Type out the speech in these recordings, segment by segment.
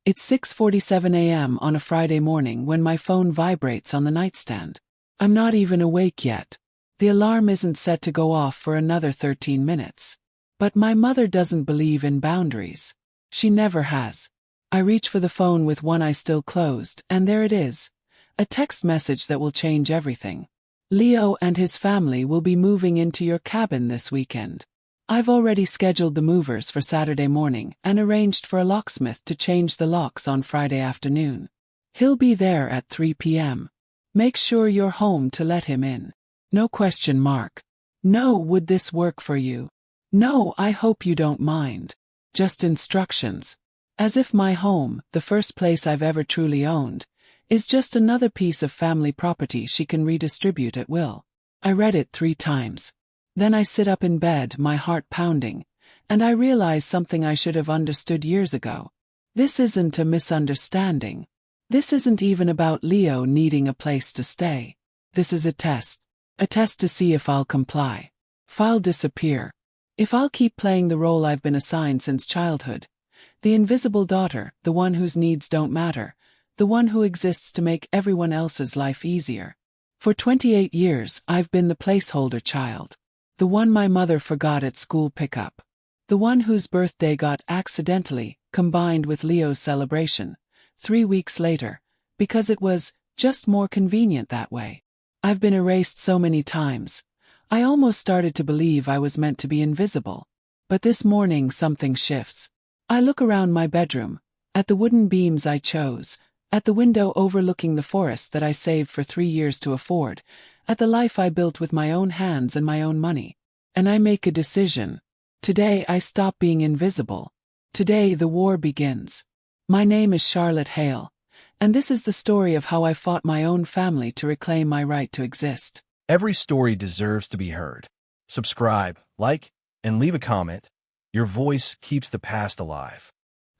It's 6:47 a.m. on a Friday morning when my phone vibrates on the nightstand. I'm not even awake yet. The alarm isn't set to go off for another 13 minutes. But my mother doesn't believe in boundaries. She never has. I reach for the phone with one eye still closed, and there it is. A text message that will change everything. Leo and his family will be moving into your cabin this weekend. I've already scheduled the movers for Saturday morning and arranged for a locksmith to change the locks on Friday afternoon. He'll be there at 3 p.m. Make sure you're home to let him in. No question mark. No, would this work for you? No, I hope you don't mind. Just instructions. As if my home, the first place I've ever truly owned, is just another piece of family property she can redistribute at will. I read it 3 times. Then I sit up in bed, my heart pounding, and I realize something I should have understood years ago. This isn't a misunderstanding. This isn't even about Leo needing a place to stay. This is a test. A test to see if I'll comply. If I'll disappear. If I'll keep playing the role I've been assigned since childhood. The invisible daughter, the one whose needs don't matter, the one who exists to make everyone else's life easier. For 28 years, I've been the placeholder child. The one my mother forgot at school pickup. The one whose birthday got accidentally combined with Leo's celebration 3 weeks later, because it was just more convenient that way. I've been erased so many times. I almost started to believe I was meant to be invisible. But this morning something shifts. I look around my bedroom, at the wooden beams I chose, at the window overlooking the forest that I saved for 3 years to afford, at the life I built with my own hands and my own money. And I make a decision. Today I stop being invisible. Today the war begins. My name is Charlotte Hale, and this is the story of how I fought my own family to reclaim my right to exist. Every story deserves to be heard. Subscribe, like, and leave a comment. Your voice keeps the past alive.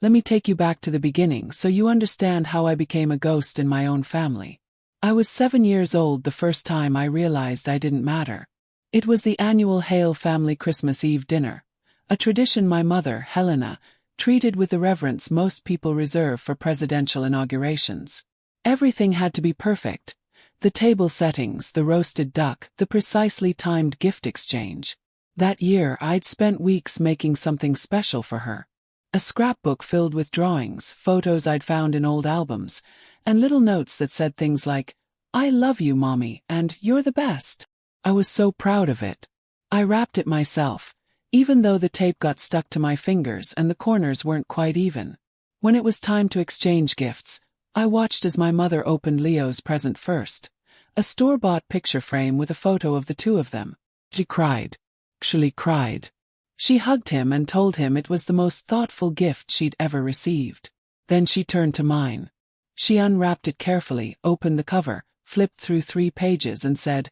Let me take you back to the beginning so you understand how I became a ghost in my own family. I was 7 years old the first time I realized I didn't matter. It was the annual Hale family Christmas Eve dinner, a tradition my mother, Helena, treated with the reverence most people reserve for presidential inaugurations. Everything had to be perfect. The table settings, the roasted duck, the precisely timed gift exchange. That year I'd spent weeks making something special for her. A scrapbook filled with drawings, photos I'd found in old albums, and little notes that said things like, "I love you, Mommy," and "You're the best." I was so proud of it. I wrapped it myself, even though the tape got stuck to my fingers and the corners weren't quite even. When it was time to exchange gifts, I watched as my mother opened Leo's present first, a store-bought picture frame with a photo of the two of them. She cried. Actually cried. She hugged him and told him it was the most thoughtful gift she'd ever received. Then she turned to mine. She unwrapped it carefully, opened the cover, flipped through 3 pages and said,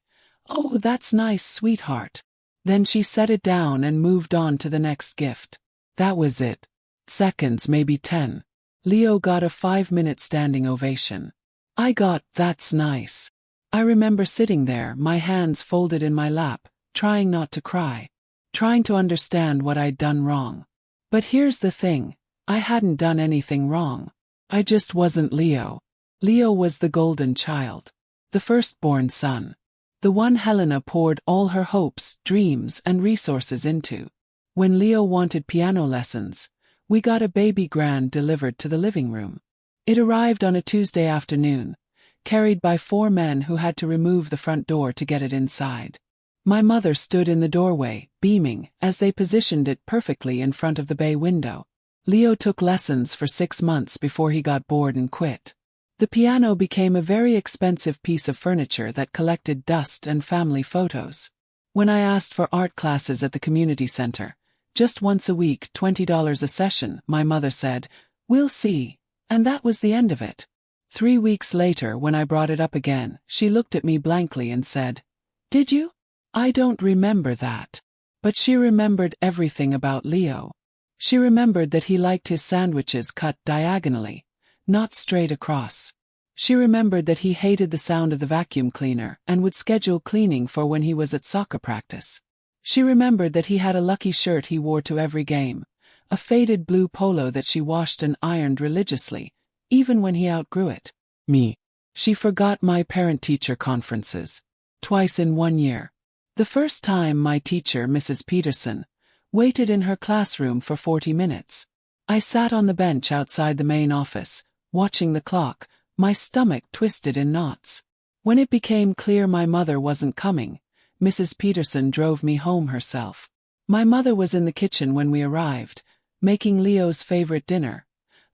"Oh, that's nice, sweetheart." Then she set it down and moved on to the next gift. That was it. Seconds, maybe 10. Leo got a 5-minute standing ovation. I got, "That's nice." I remember sitting there, my hands folded in my lap, trying not to cry. Trying to understand what I'd done wrong. But here's the thing, I hadn't done anything wrong. I just wasn't Leo. Leo was the golden child. The firstborn son. The one Helena poured all her hopes, dreams, and resources into. When Leo wanted piano lessons, we got a baby grand delivered to the living room. It arrived on a Tuesday afternoon, carried by 4 men who had to remove the front door to get it inside. My mother stood in the doorway, beaming, as they positioned it perfectly in front of the bay window. Leo took lessons for 6 months before he got bored and quit. The piano became a very expensive piece of furniture that collected dust and family photos. When I asked for art classes at the community center, just once a week, $20 a session, my mother said, "We'll see," and that was the end of it. 3 weeks later, when I brought it up again, she looked at me blankly and said, "Did you? I don't remember that." But she remembered everything about Leo. She remembered that he liked his sandwiches cut diagonally, not straight across. She remembered that he hated the sound of the vacuum cleaner and would schedule cleaning for when he was at soccer practice. She remembered that he had a lucky shirt he wore to every game, a faded blue polo that she washed and ironed religiously, even when he outgrew it. Me. She forgot my parent-teacher conferences. Twice in 1 year. The first time my teacher, Mrs. Peterson, waited in her classroom for 40 minutes. I sat on the bench outside the main office, watching the clock, my stomach twisted in knots. When it became clear my mother wasn't coming, Mrs. Peterson drove me home herself. My mother was in the kitchen when we arrived, making Leo's favorite dinner,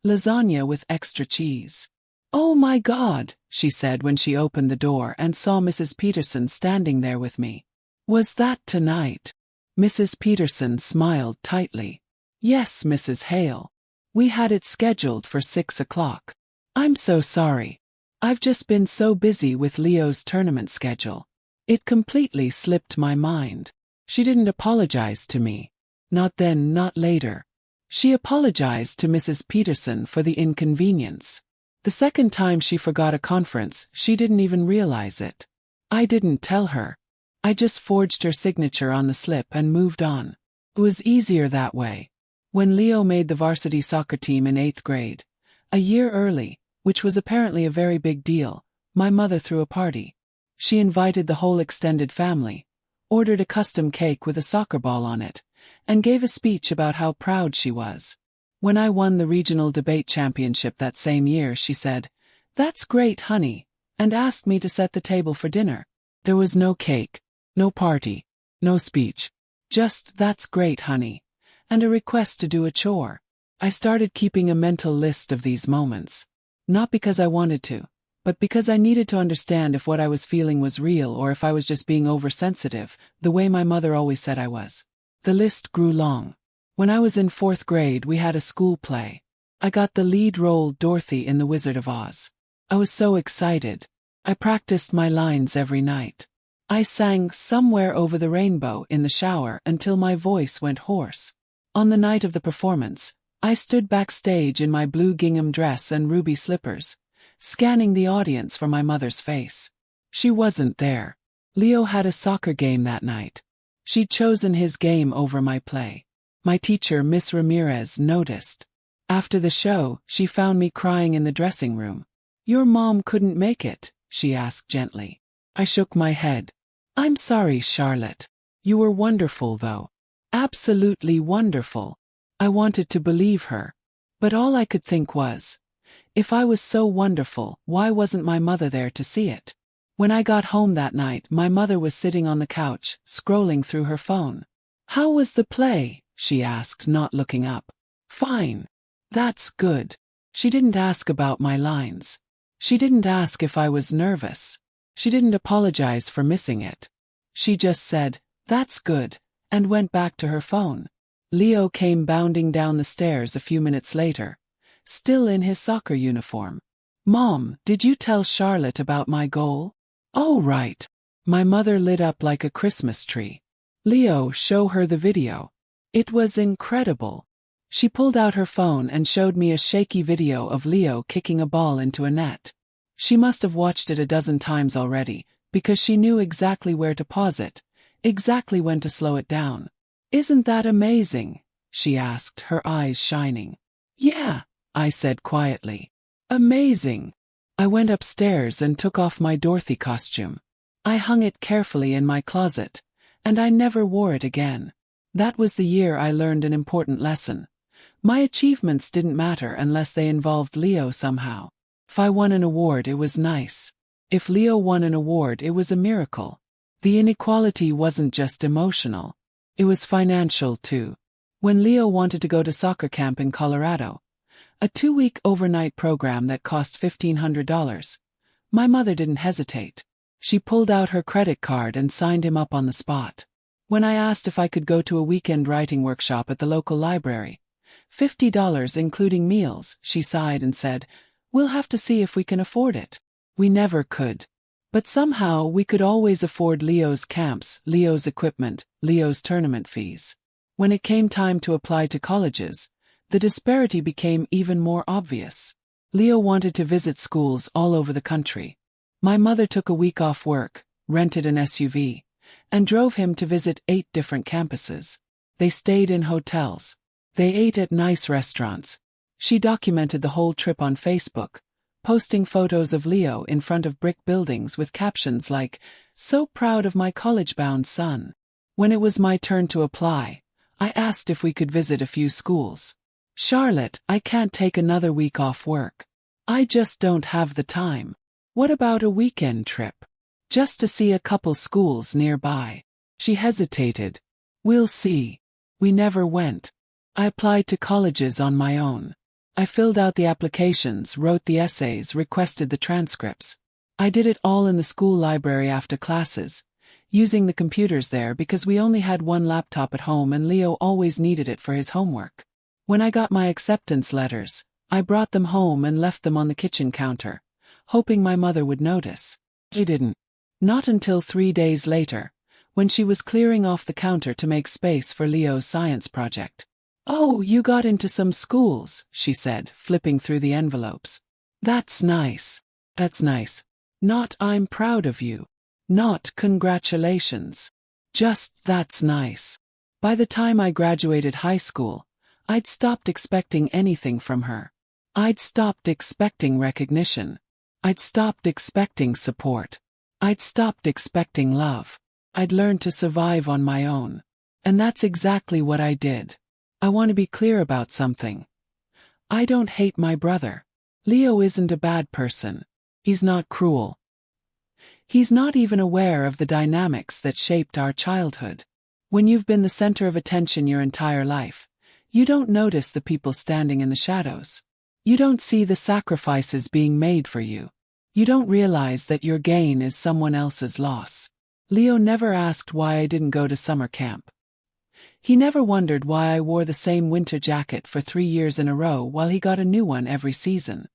lasagna with extra cheese. "Oh my God," she said when she opened the door and saw Mrs. Peterson standing there with me. "Was that tonight?" Mrs. Peterson smiled tightly. "Yes, Mrs. Hale. We had it scheduled for 6 o'clock. I'm so sorry. I've just been so busy with Leo's tournament schedule. It completely slipped my mind." She didn't apologize to me. Not then, not later. She apologized to Mrs. Peterson for the inconvenience. The second time she forgot a conference, she didn't even realize it. I didn't tell her. I just forged her signature on the slip and moved on. It was easier that way. When Leo made the varsity soccer team in 8th grade, a year early, which was apparently a very big deal, my mother threw a party. She invited the whole extended family, ordered a custom cake with a soccer ball on it, and gave a speech about how proud she was. When I won the regional debate championship that same year, she said, "That's great, honey," and asked me to set the table for dinner. There was no cake, no party, no speech. Just, "That's great, honey," and a request to do a chore. I started keeping a mental list of these moments. Not because I wanted to, but because I needed to understand if what I was feeling was real or if I was just being oversensitive, the way my mother always said I was. The list grew long. When I was in 4th grade, we had a school play. I got the lead role, Dorothy, in The Wizard of Oz. I was so excited. I practiced my lines every night. I sang "Somewhere Over the Rainbow" in the shower until my voice went hoarse. On the night of the performance, I stood backstage in my blue gingham dress and ruby slippers, scanning the audience for my mother's face. She wasn't there. Leo had a soccer game that night. She'd chosen his game over my play. My teacher, Miss Ramirez, noticed. After the show, she found me crying in the dressing room. "Your mom couldn't make it?" she asked gently. I shook my head. "I'm sorry, Charlotte. You were wonderful, though. Absolutely wonderful." I wanted to believe her. But all I could think was, if I was so wonderful, why wasn't my mother there to see it? When I got home that night, my mother was sitting on the couch, scrolling through her phone. "How was the play?" she asked, not looking up. "Fine. That's good." She didn't ask about my lines. She didn't ask if I was nervous. She didn't apologize for missing it. She just said, "That's good," and went back to her phone. Leo came bounding down the stairs a few minutes later, still in his soccer uniform. "Mom, did you tell Charlotte about my goal?" "Oh, right." My mother lit up like a Christmas tree. "Leo, show her the video. It was incredible." She pulled out her phone and showed me a shaky video of Leo kicking a ball into a net. She must have watched it a dozen times already, because she knew exactly where to pause it, exactly when to slow it down. "Isn't that amazing?" she asked, her eyes shining. "Yeah," I said quietly. "Amazing." I went upstairs and took off my Dorothy costume. I hung it carefully in my closet, and I never wore it again. That was the year I learned an important lesson. My achievements didn't matter unless they involved Leo somehow. If I won an award, it was nice. If Leo won an award, it was a miracle. The inequality wasn't just emotional. It was financial too. When Leo wanted to go to soccer camp in Colorado, a 2-week overnight program that cost $1,500, my mother didn't hesitate. She pulled out her credit card and signed him up on the spot. When I asked if I could go to a weekend writing workshop at the local library, $50 including meals, she sighed and said, "We'll have to see if we can afford it." We never could. But somehow we could always afford Leo's camps, Leo's equipment, Leo's tournament fees. When it came time to apply to colleges, the disparity became even more obvious. Leo wanted to visit schools all over the country. My mother took a week off work, rented an SUV, and drove him to visit 8 different campuses. They stayed in hotels. They ate at nice restaurants. She documented the whole trip on Facebook, posting photos of Leo in front of brick buildings with captions like, "So proud of my college-bound son." When it was my turn to apply, I asked if we could visit a few schools. "Charlotte, I can't take another week off work. I just don't have the time." "What about a weekend trip? Just to see a couple schools nearby?" She hesitated. "We'll see." We never went. I applied to colleges on my own. I filled out the applications, wrote the essays, requested the transcripts. I did it all in the school library after classes, using the computers there because we only had one laptop at home and Leo always needed it for his homework. When I got my acceptance letters, I brought them home and left them on the kitchen counter, hoping my mother would notice. She didn't. Not until 3 days later, when she was clearing off the counter to make space for Leo's science project. "Oh, you got into some schools," she said, flipping through the envelopes. "That's nice." "That's nice." Not "I'm proud of you." Not "congratulations." Just "that's nice." By the time I graduated high school, I'd stopped expecting anything from her. I'd stopped expecting recognition. I'd stopped expecting support. I'd stopped expecting love. I'd learned to survive on my own. And that's exactly what I did. I want to be clear about something. I don't hate my brother. Leo isn't a bad person. He's not cruel. He's not even aware of the dynamics that shaped our childhood. When you've been the center of attention your entire life, you don't notice the people standing in the shadows. You don't see the sacrifices being made for you. You don't realize that your gain is someone else's loss. Leo never asked why I didn't go to summer camp. He never wondered why I wore the same winter jacket for 3 years in a row while he got a new one every season.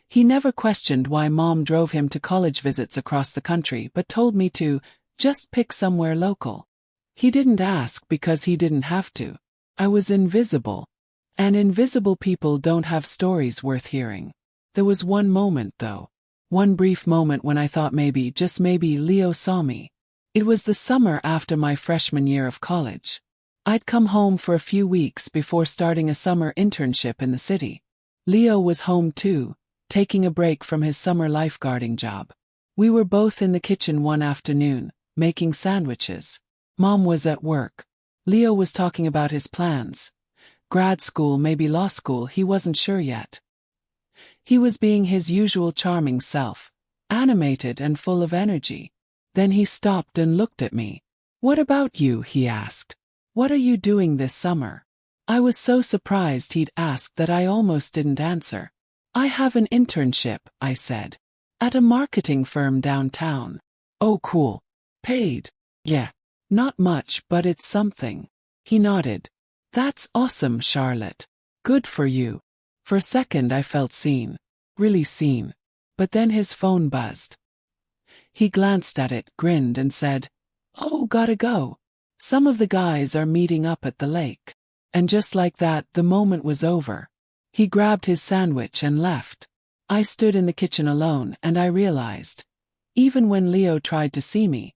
He never questioned why Mom drove him to college visits across the country but told me to just pick somewhere local. He didn't ask because he didn't have to. I was invisible. And invisible people don't have stories worth hearing. There was one moment, though. One brief moment when I thought maybe, just maybe, Leo saw me. It was the summer after my freshman year of college. I'd come home for a few weeks before starting a summer internship in the city. Leo was home too, taking a break from his summer lifeguarding job. We were both in the kitchen one afternoon, making sandwiches. Mom was at work. Leo was talking about his plans. Grad school, maybe law school, he wasn't sure yet. He was being his usual charming self, animated and full of energy. Then he stopped and looked at me. "What about you?" he asked. "What are you doing this summer?" I was so surprised he'd asked that I almost didn't answer. "I have an internship," I said. "At a marketing firm downtown." "Oh, cool. Paid?" "Yeah. Not much, but it's something." He nodded. "That's awesome, Charlotte. Good for you." For a second I felt seen. Really seen. But then his phone buzzed. He glanced at it, grinned and said, "Oh, gotta go. Some of the guys are meeting up at the lake." And just like that, the moment was over. He grabbed his sandwich and left. I stood in the kitchen alone and I realized, even when Leo tried to see me,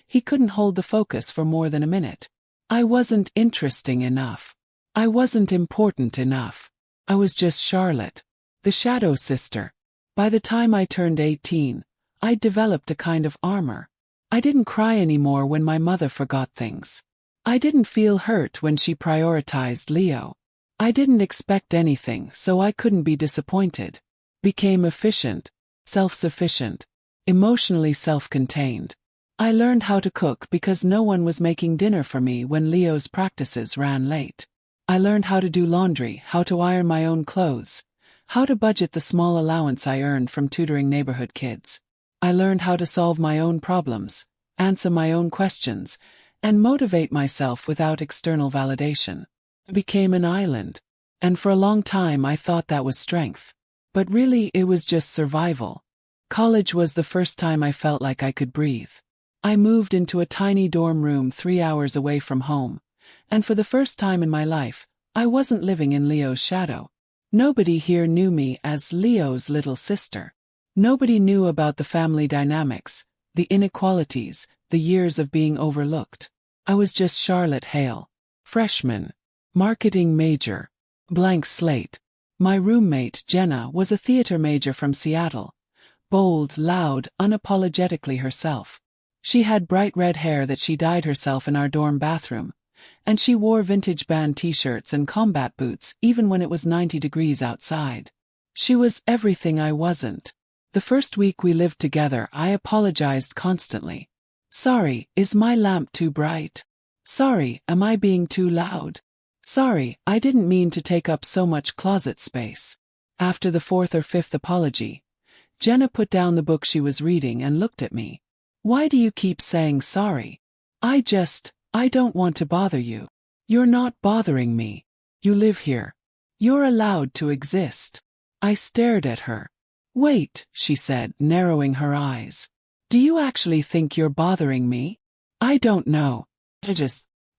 he couldn't hold the focus for more than a minute. I wasn't interesting enough. I wasn't important enough. I was just Charlotte, the shadow sister. By the time I turned 18, I'd developed a kind of armor. I didn't cry anymore when my mother forgot things. I didn't feel hurt when she prioritized Leo. I didn't expect anything, so I couldn't be disappointed. Became efficient, self-sufficient, emotionally self-contained. I learned how to cook because no one was making dinner for me when Leo's practices ran late. I learned how to do laundry, how to iron my own clothes, how to budget the small allowance I earned from tutoring neighborhood kids. I learned how to solve my own problems, answer my own questions, and motivate myself without external validation. I became an island. And for a long time I thought that was strength. But really it was just survival. College was the first time I felt like I could breathe. I moved into a tiny dorm room 3 hours away from home, and for the first time in my life, I wasn't living in Leo's shadow. Nobody here knew me as Leo's little sister. Nobody knew about the family dynamics, the inequalities, the years of being overlooked. I was just Charlotte Hale, freshman. Marketing major. Blank slate. My roommate, Jenna, was a theater major from Seattle. Bold, loud, unapologetically herself. She had bright red hair that she dyed herself in our dorm bathroom, and she wore vintage band t-shirts and combat boots even when it was 90 degrees outside. She was everything I wasn't. The first week we lived together, I apologized constantly. Sorry, is my lamp too bright? Sorry, am I being too loud? Sorry, I didn't mean to take up so much closet space. After the fourth or fifth apology, Jenna put down the book she was reading and looked at me. Why do you keep saying sorry? I don't want to bother you. You're not bothering me. You live here. You're allowed to exist. I stared at her. Wait, she said, narrowing her eyes. Do you actually think you're bothering me? I don't know.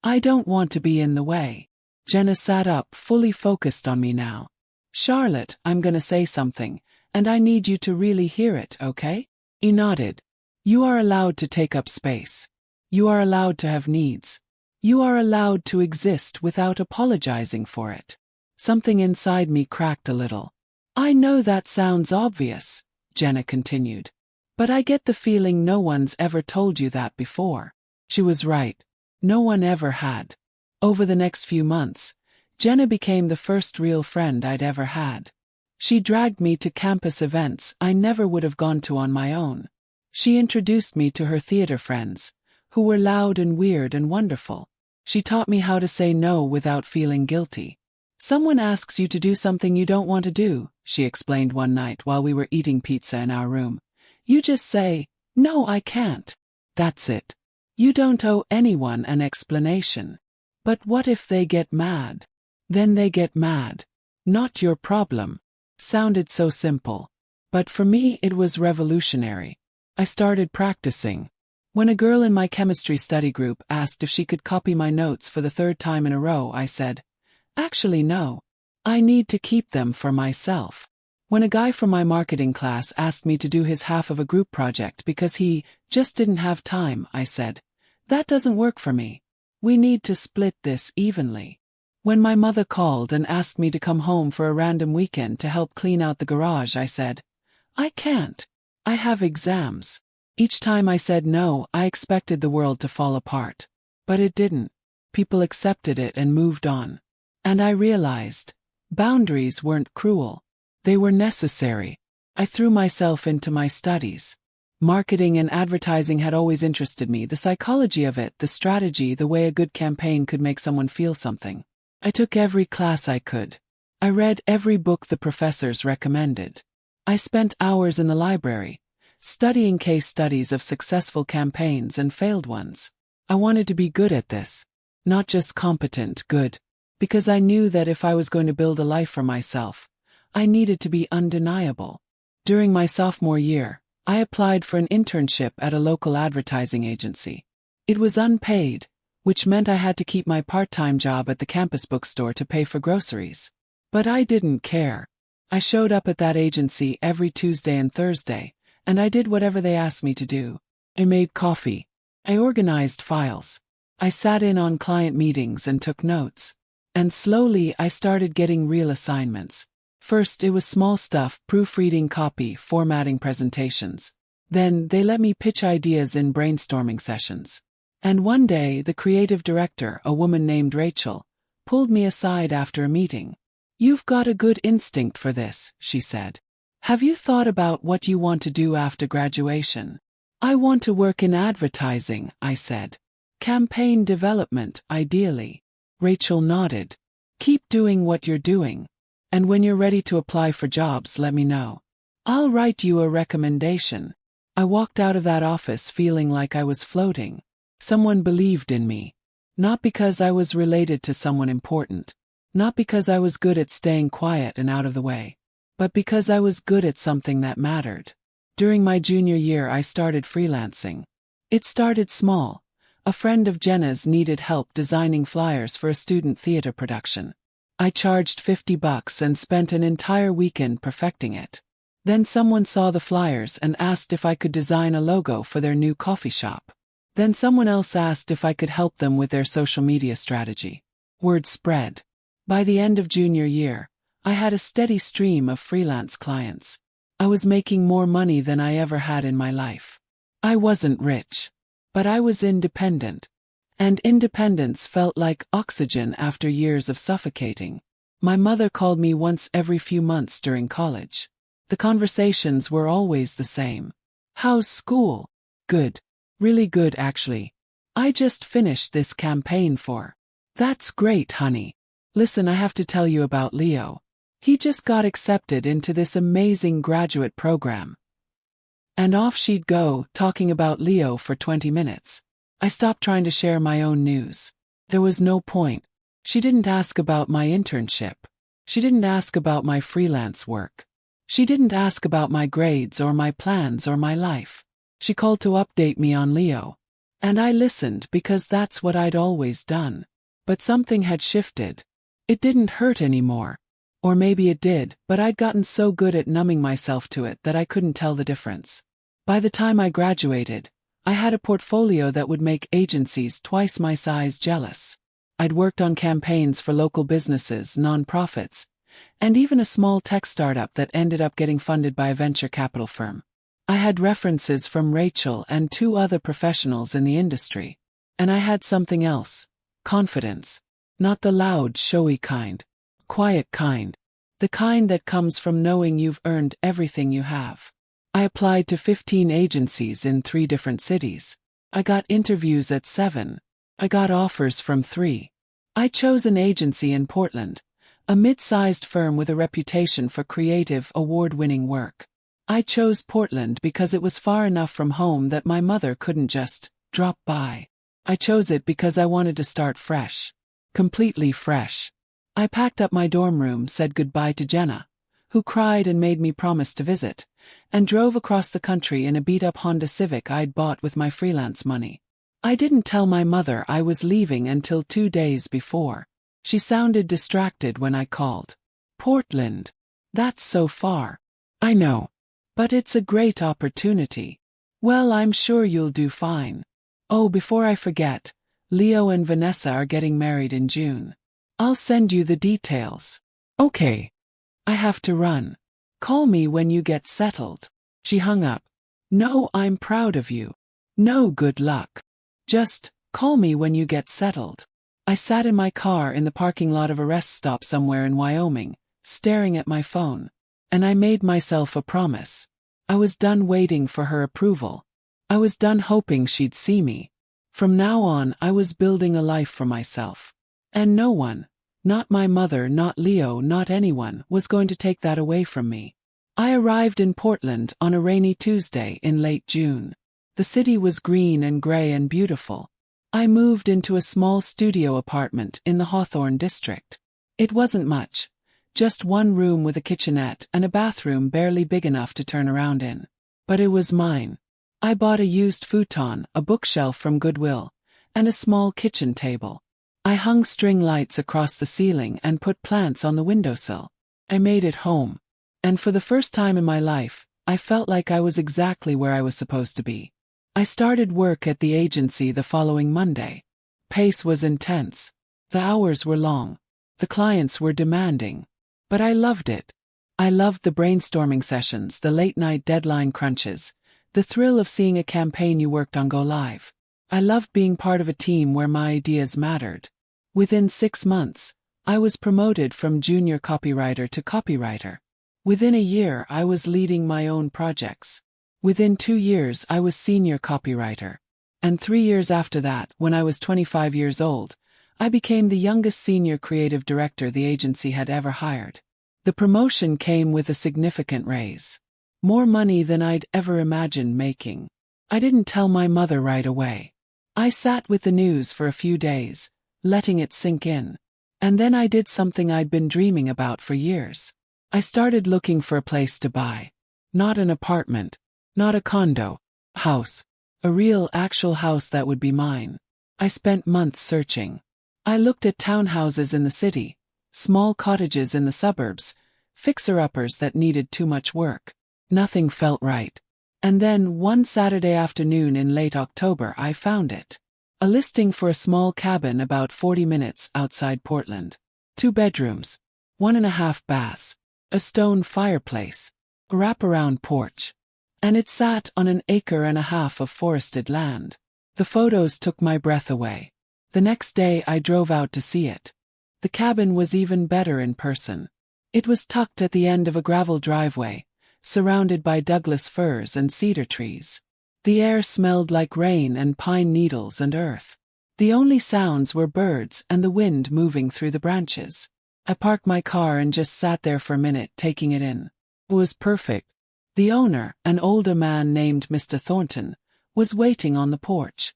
I don't want to be in the way. Jenna sat up, fully focused on me now. Charlotte, I'm gonna say something, and I need you to really hear it, okay? He nodded. You are allowed to take up space. You are allowed to have needs. You are allowed to exist without apologizing for it. Something inside me cracked a little. I know that sounds obvious, Jenna continued. But I get the feeling no one's ever told you that before. She was right. No one ever had. Over the next few months, Jenna became the first real friend I'd ever had. She dragged me to campus events I never would have gone to on my own. She introduced me to her theater friends, who were loud and weird and wonderful. She taught me how to say no without feeling guilty. Someone asks you to do something you don't want to do, she explained one night while we were eating pizza in our room. You just say, no, I can't. That's it. You don't owe anyone an explanation. But what if they get mad? Then they get mad. Not your problem. Sounded so simple. But for me it was revolutionary. I started practicing. When a girl in my chemistry study group asked if she could copy my notes for the third time in a row, I said, actually no. I need to keep them for myself. When a guy from my marketing class asked me to do his half of a group project because he just didn't have time, I said, that doesn't work for me. We need to split this evenly. When my mother called and asked me to come home for a random weekend to help clean out the garage, I said, I can't. I have exams. Each time I said no, I expected the world to fall apart. But it didn't. People accepted it and moved on. And I realized, boundaries weren't cruel. They were necessary. I threw myself into my studies. Marketing and advertising had always interested me, the psychology of it, the strategy, the way a good campaign could make someone feel something. I took every class I could. I read every book the professors recommended. I spent hours in the library, studying case studies of successful campaigns and failed ones. I wanted to be good at this. Not just competent, good. Because I knew that if I was going to build a life for myself, I needed to be undeniable. During my sophomore year, I applied for an internship at a local advertising agency. It was unpaid, which meant I had to keep my part-time job at the campus bookstore to pay for groceries. But I didn't care. I showed up at that agency every Tuesday and Thursday, and I did whatever they asked me to do. I made coffee. I organized files. I sat in on client meetings and took notes. And slowly I started getting real assignments. First it was small stuff, proofreading copy, formatting presentations. Then they let me pitch ideas in brainstorming sessions. And one day the creative director, a woman named Rachel, pulled me aside after a meeting. You've got a good instinct for this, she said. Have you thought about what you want to do after graduation? I want to work in advertising, I said. Campaign development, ideally. Rachel nodded. Keep doing what you're doing. And when you're ready to apply for jobs, let me know. I'll write you a recommendation. I walked out of that office feeling like I was floating. Someone believed in me. Not because I was related to someone important. Not because I was good at staying quiet and out of the way. But because I was good at something that mattered. During my junior year I started freelancing. It started small. A friend of Jenna's needed help designing flyers for a student theater production. I charged $50 and spent an entire weekend perfecting it. Then someone saw the flyers and asked if I could design a logo for their new coffee shop. Then someone else asked if I could help them with their social media strategy. Word spread. By the end of junior year, I had a steady stream of freelance clients. I was making more money than I ever had in my life. I wasn't rich, but I was independent. And independence felt like oxygen after years of suffocating. My mother called me once every few months during college. The conversations were always the same. How's school? Good. Really good, actually. I just finished this campaign for. That's great, honey. Listen, I have to tell you about Leo. He just got accepted into this amazing graduate program. And off she'd go, talking about Leo for 20 minutes. I stopped trying to share my own news. There was no point. She didn't ask about my internship. She didn't ask about my freelance work. She didn't ask about my grades or my plans or my life. She called to update me on Leo. And I listened because that's what I'd always done. But something had shifted. It didn't hurt anymore. Or maybe it did, but I'd gotten so good at numbing myself to it that I couldn't tell the difference. By the time I graduated, I had a portfolio that would make agencies twice my size jealous. I'd worked on campaigns for local businesses, nonprofits, and even a small tech startup that ended up getting funded by a venture capital firm. I had references from Rachel and 2 other professionals in the industry. And I had something else. Confidence. Not the loud, showy kind. Quiet kind. The kind that comes from knowing you've earned everything you have. I applied to 15 agencies in 3 different cities. I got interviews at 7. I got offers from 3. I chose an agency in Portland, a mid-sized firm with a reputation for creative, award-winning work. I chose Portland because it was far enough from home that my mother couldn't just drop by. I chose it because I wanted to start fresh. Completely fresh. I packed up my dorm room, said goodbye to Jenna, who cried and made me promise to visit, and drove across the country in a beat-up Honda Civic I'd bought with my freelance money. I didn't tell my mother I was leaving until 2 days before. She sounded distracted when I called. Portland. That's so far. I know. But it's a great opportunity. Well, I'm sure you'll do fine. Oh, before I forget, Leo and Vanessa are getting married in June. I'll send you the details. Okay. I have to run. Call me when you get settled. She hung up. No, I'm proud of you. No, good luck. Just call me when you get settled. I sat in my car in the parking lot of a rest stop somewhere in Wyoming, staring at my phone. And I made myself a promise. I was done waiting for her approval. I was done hoping she'd see me. From now on, I was building a life for myself. And no one, not my mother, not Leo, not anyone, was going to take that away from me. I arrived in Portland on a rainy Tuesday in late June. The city was green and gray and beautiful. I moved into a small studio apartment in the Hawthorne district. It wasn't much. Just 1 room with a kitchenette and a bathroom barely big enough to turn around in. But it was mine. I bought a used futon, a bookshelf from Goodwill, and a small kitchen table. I hung string lights across the ceiling and put plants on the windowsill. I made it home. And for the first time in my life, I felt like I was exactly where I was supposed to be. I started work at the agency the following Monday. Pace was intense. The hours were long. The clients were demanding. But I loved it. I loved the brainstorming sessions, the late-night deadline crunches, the thrill of seeing a campaign you worked on go live. I loved being part of a team where my ideas mattered. Within 6 months, I was promoted from junior copywriter to copywriter. Within a year, I was leading my own projects. Within 2 years, I was senior copywriter. And 3 years after that, when I was 25 years old, I became the youngest senior creative director the agency had ever hired. The promotion came with a significant raise. More money than I'd ever imagined making. I didn't tell my mother right away. I sat with the news for a few days, letting it sink in. And then I did something I'd been dreaming about for years. I started looking for a place to buy. Not an apartment. Not a condo. House. A real, actual house that would be mine. I spent months searching. I looked at townhouses in the city, small cottages in the suburbs, fixer-uppers that needed too much work. Nothing felt right. And then, one Saturday afternoon in late October, I found it. A listing for a small cabin about 40 minutes outside Portland. 2 bedrooms, 1.5 baths, a stone fireplace, a wraparound porch. And it sat on an 1.5 acres of forested land. The photos took my breath away. The next day I drove out to see it. The cabin was even better in person. It was tucked at the end of a gravel driveway, surrounded by Douglas firs and cedar trees. The air smelled like rain and pine needles and earth. The only sounds were birds and the wind moving through the branches. I parked my car and just sat there for a minute taking it in. It was perfect. The owner, an older man named Mr. Thornton, was waiting on the porch.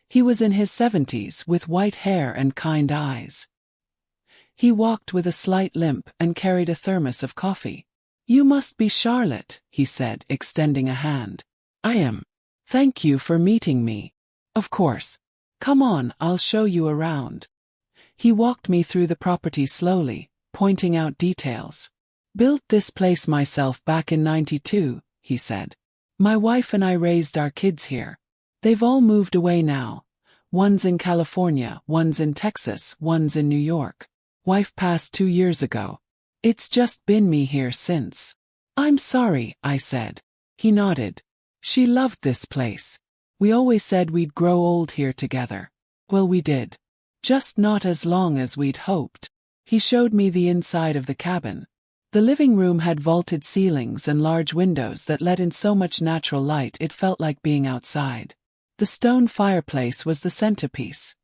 He was in his 70s with white hair and kind eyes. He walked with a slight limp and carried a thermos of coffee. "You must be Charlotte," he said, extending a hand. "I am. Thank you for meeting me." "Of course. Come on, I'll show you around." He walked me through the property slowly, pointing out details. "Built this place myself back in '92, he said. "My wife and I raised our kids here. They've all moved away now. One's in California, one's in Texas, one's in New York. Wife passed 2 years ago. It's just been me here since." "I'm sorry," I said. He nodded. "She loved this place. We always said we'd grow old here together. Well, we did. Just not as long as we'd hoped." He showed me the inside of the cabin. The living room had vaulted ceilings and large windows that let in so much natural light it felt like being outside. The stone fireplace was the centerpiece,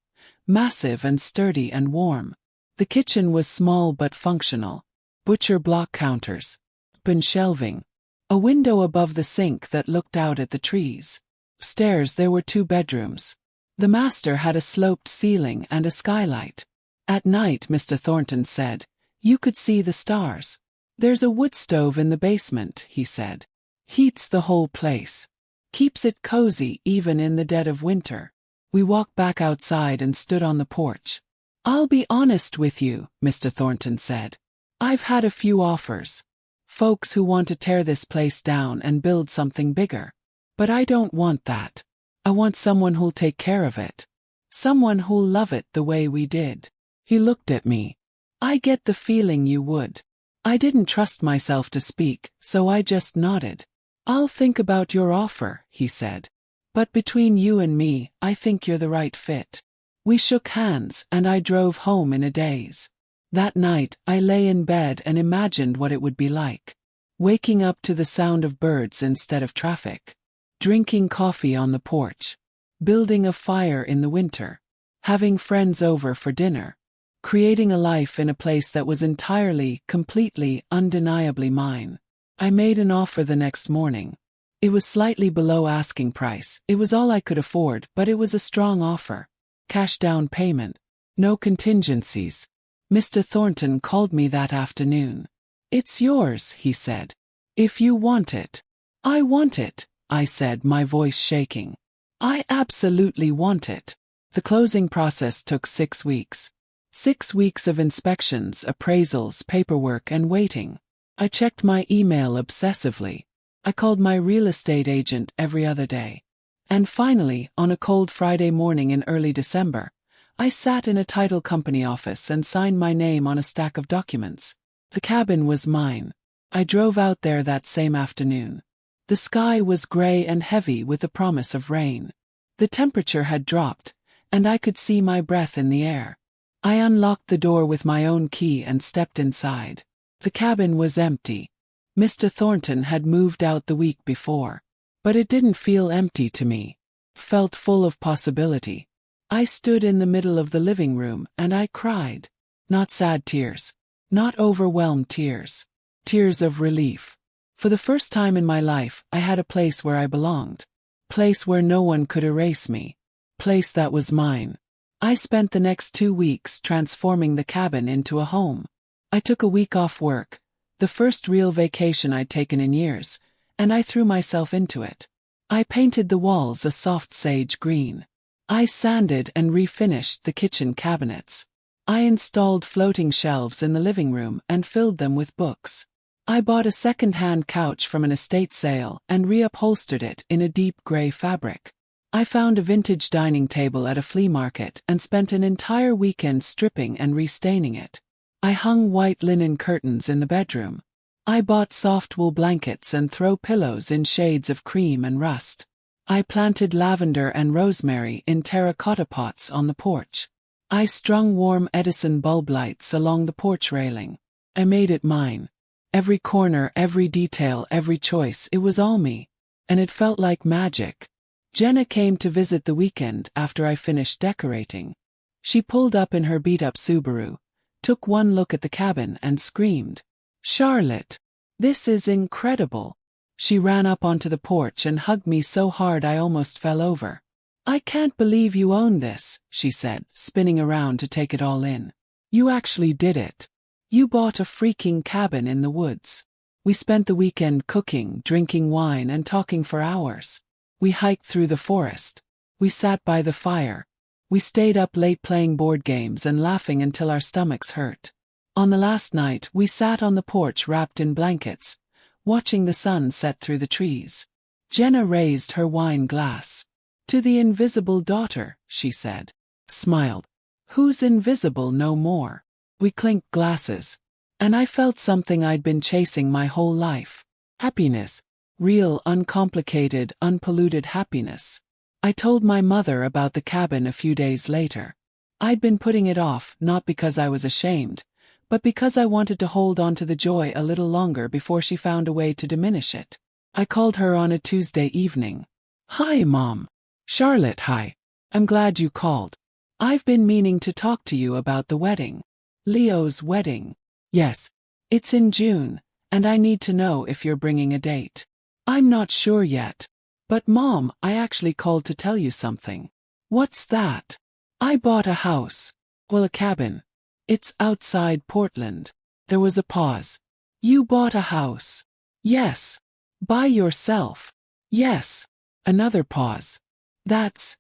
massive and sturdy and warm. The kitchen was small but functional. Butcher block counters, open shelving, a window above the sink that looked out at the trees. Upstairs there were 2 bedrooms. The master had a sloped ceiling and a skylight. At night, Mr. Thornton said, you could see the stars. "There's a wood stove in the basement," he said. "Heats the whole place. Keeps it cozy even in the dead of winter." We walked back outside and stood on the porch. "I'll be honest with you," Mr. Thornton said. "I've had a few offers. Folks who want to tear this place down and build something bigger. But I don't want that. I want someone who'll take care of it. Someone who'll love it the way we did." He looked at me. "I get the feeling you would." I didn't trust myself to speak, so I just nodded. "I'll think about your offer," he said. "But between you and me, I think you're the right fit." We shook hands, and I drove home in a daze. That night, I lay in bed and imagined what it would be like. Waking up to the sound of birds instead of traffic. Drinking coffee on the porch. Building a fire in the winter. Having friends over for dinner. Creating a life in a place that was entirely, completely, undeniably mine. I made an offer the next morning. It was slightly below asking price. It was all I could afford, but it was a strong offer. Cash down payment. No contingencies. Mr. Thornton called me that afternoon. "It's yours," he said. "If you want it." "I want it," I said, my voice shaking. "I absolutely want it." The closing process took 6 weeks. 6 weeks of inspections, appraisals, paperwork, and waiting. I checked my email obsessively. I called my real estate agent every other day. And finally, on a cold Friday morning in early December, I sat in a title company office and signed my name on a stack of documents. The cabin was mine. I drove out there that same afternoon. The sky was gray and heavy with the promise of rain. The temperature had dropped, and I could see my breath in the air. I unlocked the door with my own key and stepped inside. The cabin was empty. Mr. Thornton had moved out the week before. But it didn't feel empty to me. It felt full of possibility. I stood in the middle of the living room and I cried. Not sad tears. Not overwhelmed tears. Tears of relief. For the first time in my life, I had a place where I belonged. Place where no one could erase me. Place that was mine. I spent the next 2 weeks transforming the cabin into a home. I took a week off work, the first real vacation I'd taken in years, and I threw myself into it. I painted the walls a soft sage green. I sanded and refinished the kitchen cabinets. I installed floating shelves in the living room and filled them with books. I bought a second-hand couch from an estate sale and reupholstered it in a deep gray fabric. I found a vintage dining table at a flea market and spent an entire weekend stripping and restaining it. I hung white linen curtains in the bedroom. I bought soft wool blankets and throw pillows in shades of cream and rust. I planted lavender and rosemary in terracotta pots on the porch. I strung warm Edison bulb lights along the porch railing. I made it mine. Every corner, every detail, every choice, it was all me. And it felt like magic. Jenna came to visit the weekend after I finished decorating. She pulled up in her beat-up Subaru, took one look at the cabin and screamed, "Charlotte, this is incredible." She ran up onto the porch and hugged me so hard I almost fell over. "I can't believe you own this," she said, spinning around to take it all in. "You actually did it. You bought a freaking cabin in the woods." We spent the weekend cooking, drinking wine, and talking for hours. We hiked through the forest. We sat by the fire. We stayed up late playing board games and laughing until our stomachs hurt. On the last night, we sat on the porch wrapped in blankets, watching the sun set through the trees. Jenna raised her wine glass. "To the invisible daughter," she said. Smiled. "Who's invisible no more?" We clinked glasses. And I felt something I'd been chasing my whole life. Happiness. Real, uncomplicated, unpolluted happiness. I told my mother about the cabin a few days later. I'd been putting it off, not because I was ashamed, but because I wanted to hold on to the joy a little longer before she found a way to diminish it. I called her on a Tuesday evening. "Hi, Mom." "Charlotte, hi. I'm glad you called. I've been meaning to talk to you about the wedding." "Leo's wedding?" "Yes. It's in June, and I need to know if you're bringing a date." "I'm not sure yet. But Mom, I actually called to tell you something." "What's that?" "I bought a house. Well, a cabin. It's outside Portland." There was a pause. "You bought a house?" "Yes." "By yourself?" "Yes." Another pause. "That's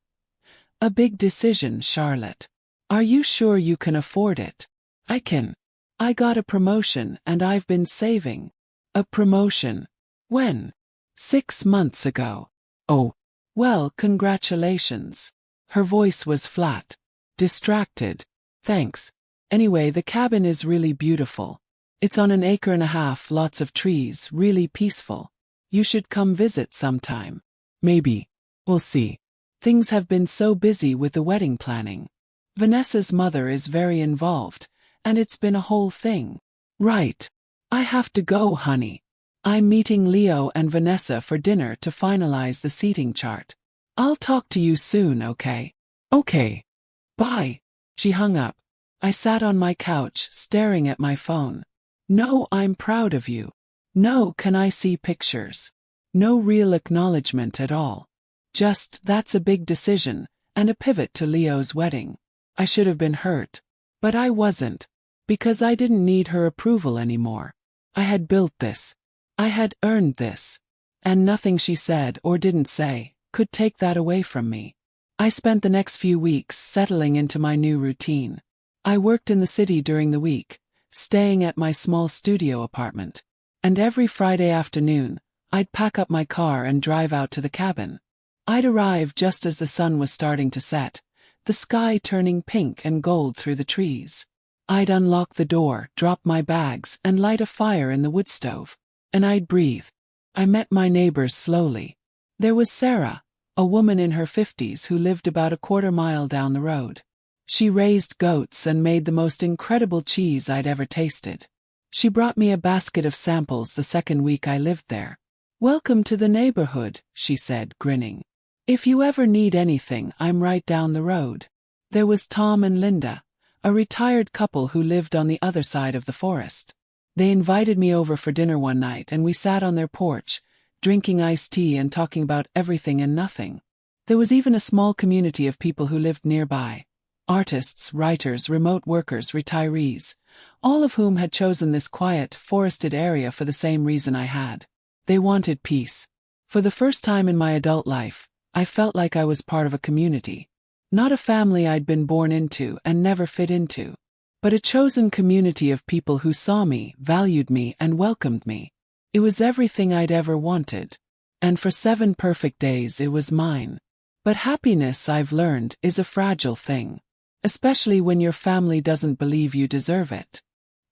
a big decision, Charlotte. Are you sure you can afford it?" "I can. I got a promotion and I've been saving." "A promotion? When?" "6 months ago." "Oh. Well, congratulations." Her voice was flat. Distracted. "Thanks. Anyway, the cabin is really beautiful. It's on 1.5 acres, lots of trees, really peaceful. You should come visit sometime." "Maybe. We'll see. Things have been so busy with the wedding planning. Vanessa's mother is very involved, and it's been a whole thing." "Right. I have to go, honey. I'm meeting Leo and Vanessa for dinner to finalize the seating chart. I'll talk to you soon, okay?" "Okay. Bye." She hung up. I sat on my couch, staring at my phone. No, "I'm proud of you." No, "Can I see pictures?" No real acknowledgement at all. Just, "That's a big decision," and a pivot to Leo's wedding. I should have been hurt. But I wasn't. Because I didn't need her approval anymore. I had built this. I had earned this. And nothing she said or didn't say could take that away from me. I spent the next few weeks settling into my new routine. I worked in the city during the week, staying at my small studio apartment. And every Friday afternoon, I'd pack up my car and drive out to the cabin. I'd arrive just as the sun was starting to set, the sky turning pink and gold through the trees. I'd unlock the door, drop my bags, and light a fire in the wood stove. And I'd breathe. I met my neighbors slowly. There was Sarah, a woman in her 50s who lived about a quarter mile down the road. She raised goats and made the most incredible cheese I'd ever tasted. She brought me a basket of samples the second week I lived there. "Welcome to the neighborhood," she said, grinning. "If you ever need anything, I'm right down the road." There was Tom and Linda, a retired couple who lived on the other side of the forest. They invited me over for dinner one night and we sat on their porch, drinking iced tea and talking about everything and nothing. There was even a small community of people who lived nearby. Artists, writers, remote workers, retirees, all of whom had chosen this quiet, forested area for the same reason I had. They wanted peace. For the first time in my adult life, I felt like I was part of a community. Not a family I'd been born into and never fit into, but a chosen community of people who saw me, valued me, and welcomed me. It was everything I'd ever wanted. And for 7 perfect days it was mine. But happiness, I've learned, is a fragile thing. Especially when your family doesn't believe you deserve it.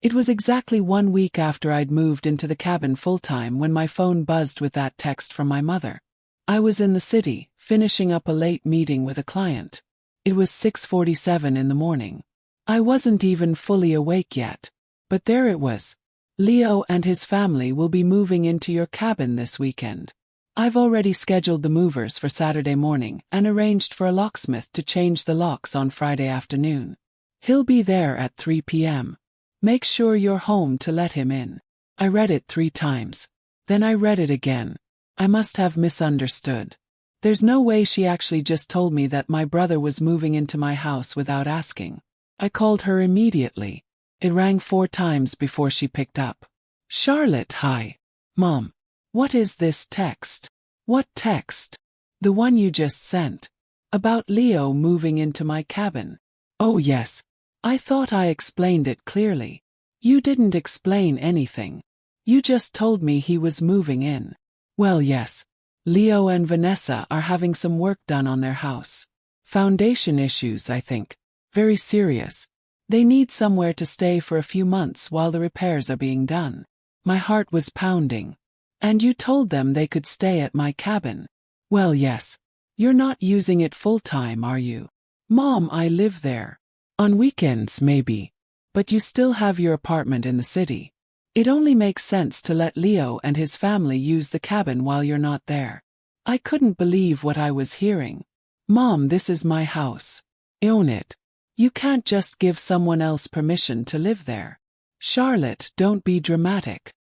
It was exactly 1 week after I'd moved into the cabin full-time when my phone buzzed with that text from my mother. I was in the city, finishing up a late meeting with a client. It was 6:47 in the morning. I wasn't even fully awake yet. But there it was. Leo and his family will be moving into your cabin this weekend. I've already scheduled the movers for Saturday morning and arranged for a locksmith to change the locks on Friday afternoon. He'll be there at 3 p.m. Make sure you're home to let him in. I read it 3 times. Then I read it again. I must have misunderstood. There's no way she actually just told me that my brother was moving into my house without asking. I called her immediately. It rang 4 times before she picked up. Charlotte, hi. Mom. What is this text? What text? The one you just sent. About Leo moving into my cabin. Oh yes. I thought I explained it clearly. You didn't explain anything. You just told me he was moving in. Well, yes. Leo and Vanessa are having some work done on their house. Foundation issues, I think. Very serious. They need somewhere to stay for a few months while the repairs are being done. My heart was pounding. And you told them they could stay at my cabin. Well, yes. You're not using it full-time, are you? Mom, I live there. On weekends, maybe. But you still have your apartment in the city. It only makes sense to let Leo and his family use the cabin while you're not there. I couldn't believe what I was hearing. Mom, this is my house. I own it. You can't just give someone else permission to live there. Charlotte, don't be dramatic.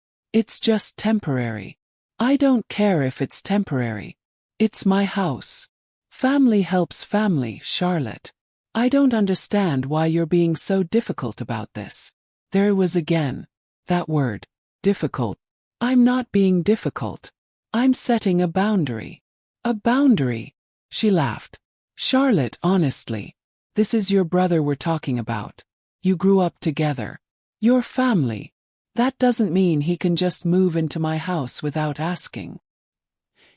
It's just temporary. I don't care if it's temporary. It's my house. Family helps family, Charlotte. I don't understand why you're being so difficult about this. There it was again. That word. Difficult. I'm not being difficult. I'm setting a boundary. A boundary. She laughed. Charlotte, honestly. This is your brother we're talking about. You grew up together. Your family. That doesn't mean he can just move into my house without asking.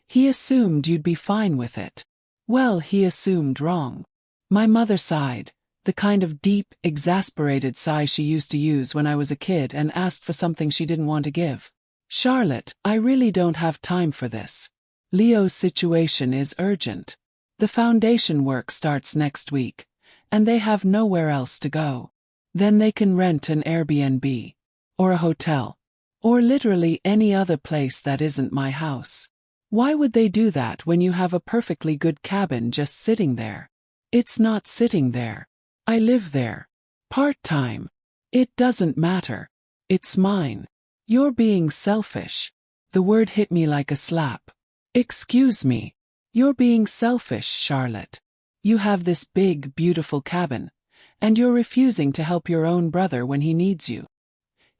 He assumed you'd be fine with it. Well, he assumed wrong. My mother sighed, the kind of deep, exasperated sigh she used to use when I was a kid and asked for something she didn't want to give. Charlotte, I really don't have time for this. Leo's situation is urgent. The foundation work starts next week, and they have nowhere else to go. Then they can rent an Airbnb, or a hotel, or literally any other place that isn't my house. Why would they do that when you have a perfectly good cabin just sitting there? It's not sitting there. I live there. Part-time. It doesn't matter. It's mine. You're being selfish. The word hit me like a slap. Excuse me. You're being selfish, Charlotte. You have this big, beautiful cabin, and you're refusing to help your own brother when he needs you.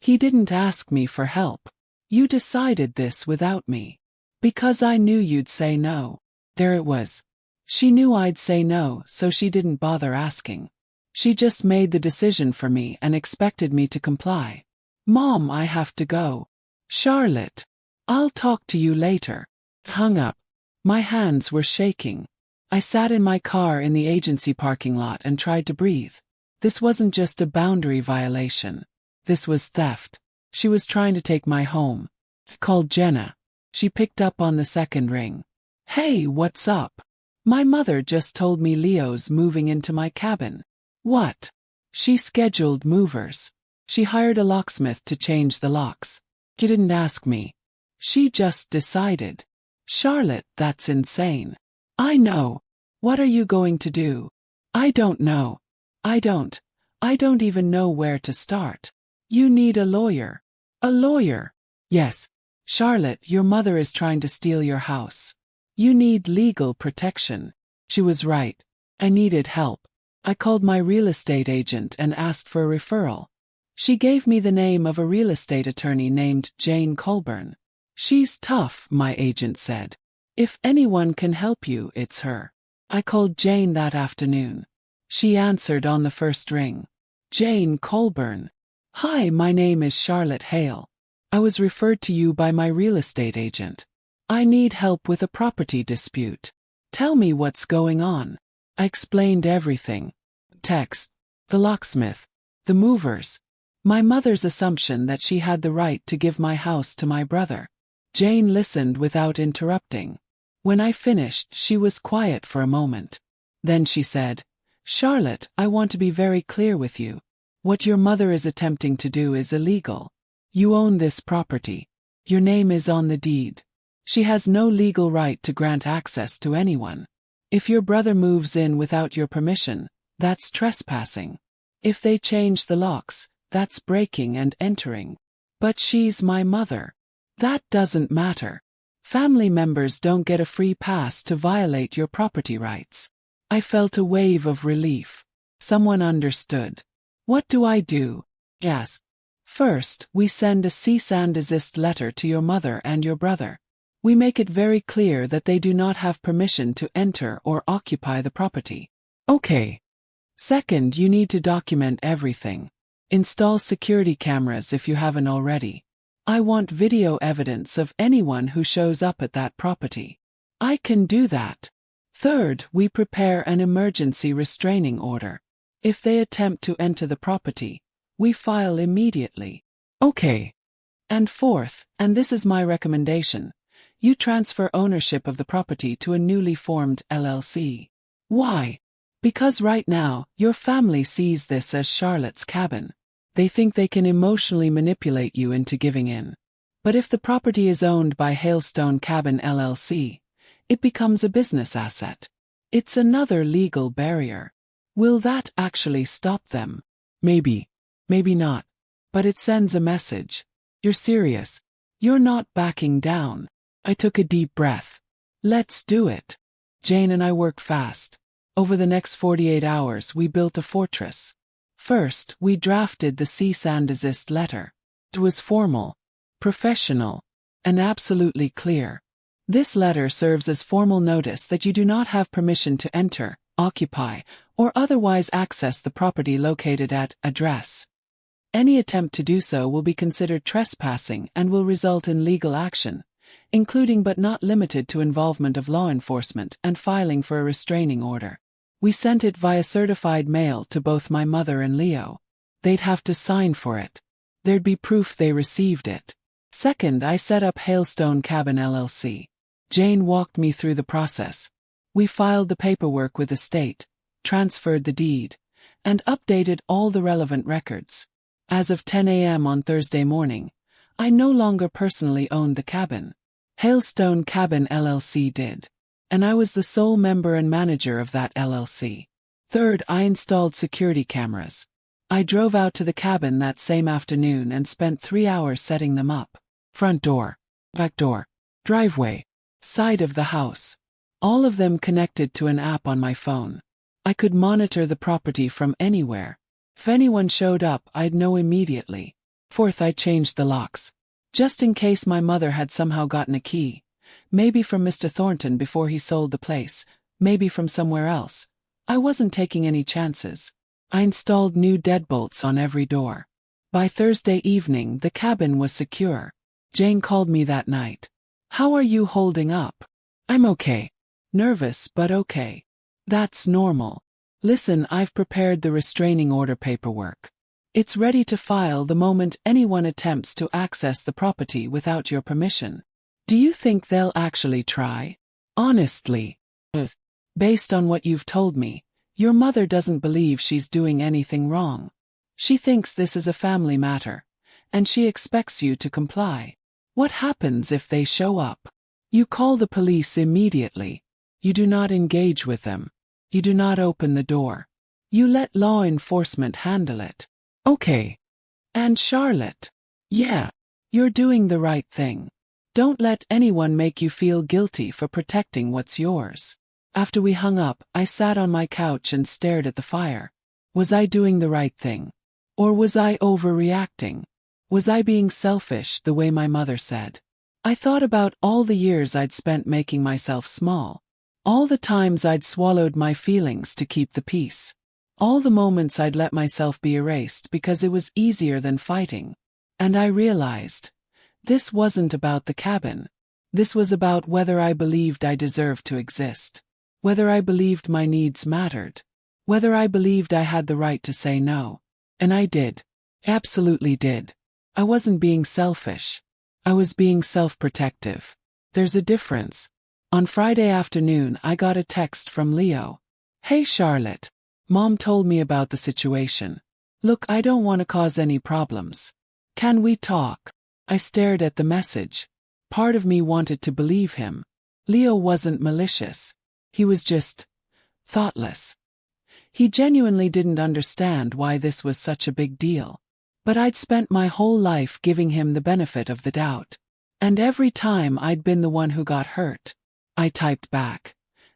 He didn't ask me for help. You decided this without me. Because I knew you'd say no. There it was. She knew I'd say no, so she didn't bother asking. She just made the decision for me and expected me to comply. Mom, I have to go. Charlotte. I'll talk to you later. Hung up. My hands were shaking. I sat in my car in the agency parking lot and tried to breathe. This wasn't just a boundary violation. This was theft. She was trying to take my home. I called Jenna. She picked up on the second ring. Hey, what's up? My mother just told me Leo's moving into my cabin. What? She scheduled movers. She hired a locksmith to change the locks. She didn't ask me. She just decided. Charlotte, that's insane. I know. What are you going to do? I don't know. I don't even know where to start. You need a lawyer. A lawyer? Yes. Charlotte, your mother is trying to steal your house. You need legal protection. She was right. I needed help. I called my real estate agent and asked for a referral. She gave me the name of a real estate attorney named Jane Colburn. She's tough, my agent said. If anyone can help you, it's her. I called Jane that afternoon. She answered on the first ring. Jane Colburn. Hi, my name is Charlotte Hale. I was referred to you by my real estate agent. I need help with a property dispute. Tell me what's going on. I explained everything. Text, the locksmith, the movers, my mother's assumption that she had the right to give my house to my brother. Jane listened without interrupting. When I finished, she was quiet for a moment. Then she said, Charlotte, I want to be very clear with you. What your mother is attempting to do is illegal. You own this property. Your name is on the deed. She has no legal right to grant access to anyone. If your brother moves in without your permission, that's trespassing. If they change the locks, that's breaking and entering. But she's my mother. That doesn't matter. Family members don't get a free pass to violate your property rights. I felt a wave of relief. Someone understood. What do I do? Yes. First, we send a cease and desist letter to your mother and your brother. We make it very clear that they do not have permission to enter or occupy the property. Okay. Second, you need to document everything. Install security cameras if you haven't already. I want video evidence of anyone who shows up at that property. I can do that. Third, we prepare an emergency restraining order. If they attempt to enter the property, we file immediately. Okay. And fourth, and this is my recommendation, you transfer ownership of the property to a newly formed LLC. Why? Because right now, your family sees this as Charlotte's cabin. They think they can emotionally manipulate you into giving in. But if the property is owned by Hailstone Cabin LLC, it becomes a business asset. It's another legal barrier. Will that actually stop them? Maybe. Maybe not. But it sends a message. You're serious. You're not backing down. I took a deep breath. Let's do it. Jane and I worked fast. Over the next 48 hours, we built a fortress. First, we drafted the cease and desist letter. It was formal, professional, and absolutely clear. This letter serves as formal notice that you do not have permission to enter, occupy, or otherwise access the property located at address. Any attempt to do so will be considered trespassing and will result in legal action, including but not limited to involvement of law enforcement and filing for a restraining order. We sent it via certified mail to both my mother and Leo. They'd have to sign for it. There'd be proof they received it. Second, I set up Hailstone Cabin LLC. Jane walked me through the process. We filed the paperwork with the state, transferred the deed, and updated all the relevant records. As of 10 a.m. on Thursday morning, I no longer personally owned the cabin. Hailstone Cabin LLC did. And I was the sole member and manager of that LLC. Third, I installed security cameras. I drove out to the cabin that same afternoon and spent 3 hours setting them up. Front door, back door, driveway, side of the house. All of them connected to an app on my phone. I could monitor the property from anywhere. If anyone showed up, I'd know immediately. Fourth, I changed the locks. Just in case my mother had somehow gotten a key. Maybe from Mr. Thornton before he sold the place, maybe from somewhere else. I wasn't taking any chances. I installed new deadbolts on every door. By Thursday evening, the cabin was secure. Jane called me that night. How are you holding up? I'm okay. Nervous, but okay. That's normal. Listen, I've prepared the restraining order paperwork. It's ready to file the moment anyone attempts to access the property without your permission. Do you think they'll actually try? Honestly. Based on what you've told me, your mother doesn't believe she's doing anything wrong. She thinks this is a family matter, and she expects you to comply. What happens if they show up? You call the police immediately. You do not engage with them. You do not open the door. You let law enforcement handle it. Okay. And Charlotte? Yeah. You're doing the right thing. Don't let anyone make you feel guilty for protecting what's yours. After we hung up, I sat on my couch and stared at the fire. Was I doing the right thing? Or was I overreacting? Was I being selfish the way my mother said? I thought about all the years I'd spent making myself small. All the times I'd swallowed my feelings to keep the peace. All the moments I'd let myself be erased because it was easier than fighting. And I realized, this wasn't about the cabin. This was about whether I believed I deserved to exist. whether I believed my needs mattered, whether I believed I had the right to say no. And I did. Absolutely did. I wasn't being selfish. I was being self-protective. There's a difference. On Friday afternoon, I got a text from Leo. "Hey Charlotte. Mom told me about the situation. Look, I don't want to cause any problems. Can we talk?" I stared at the message. Part of me wanted to believe him. Leo wasn't malicious. He was just thoughtless. He genuinely didn't understand why this was such a big deal. But I'd spent my whole life giving him the benefit of the doubt. And every time I'd been the one who got hurt. I typed back,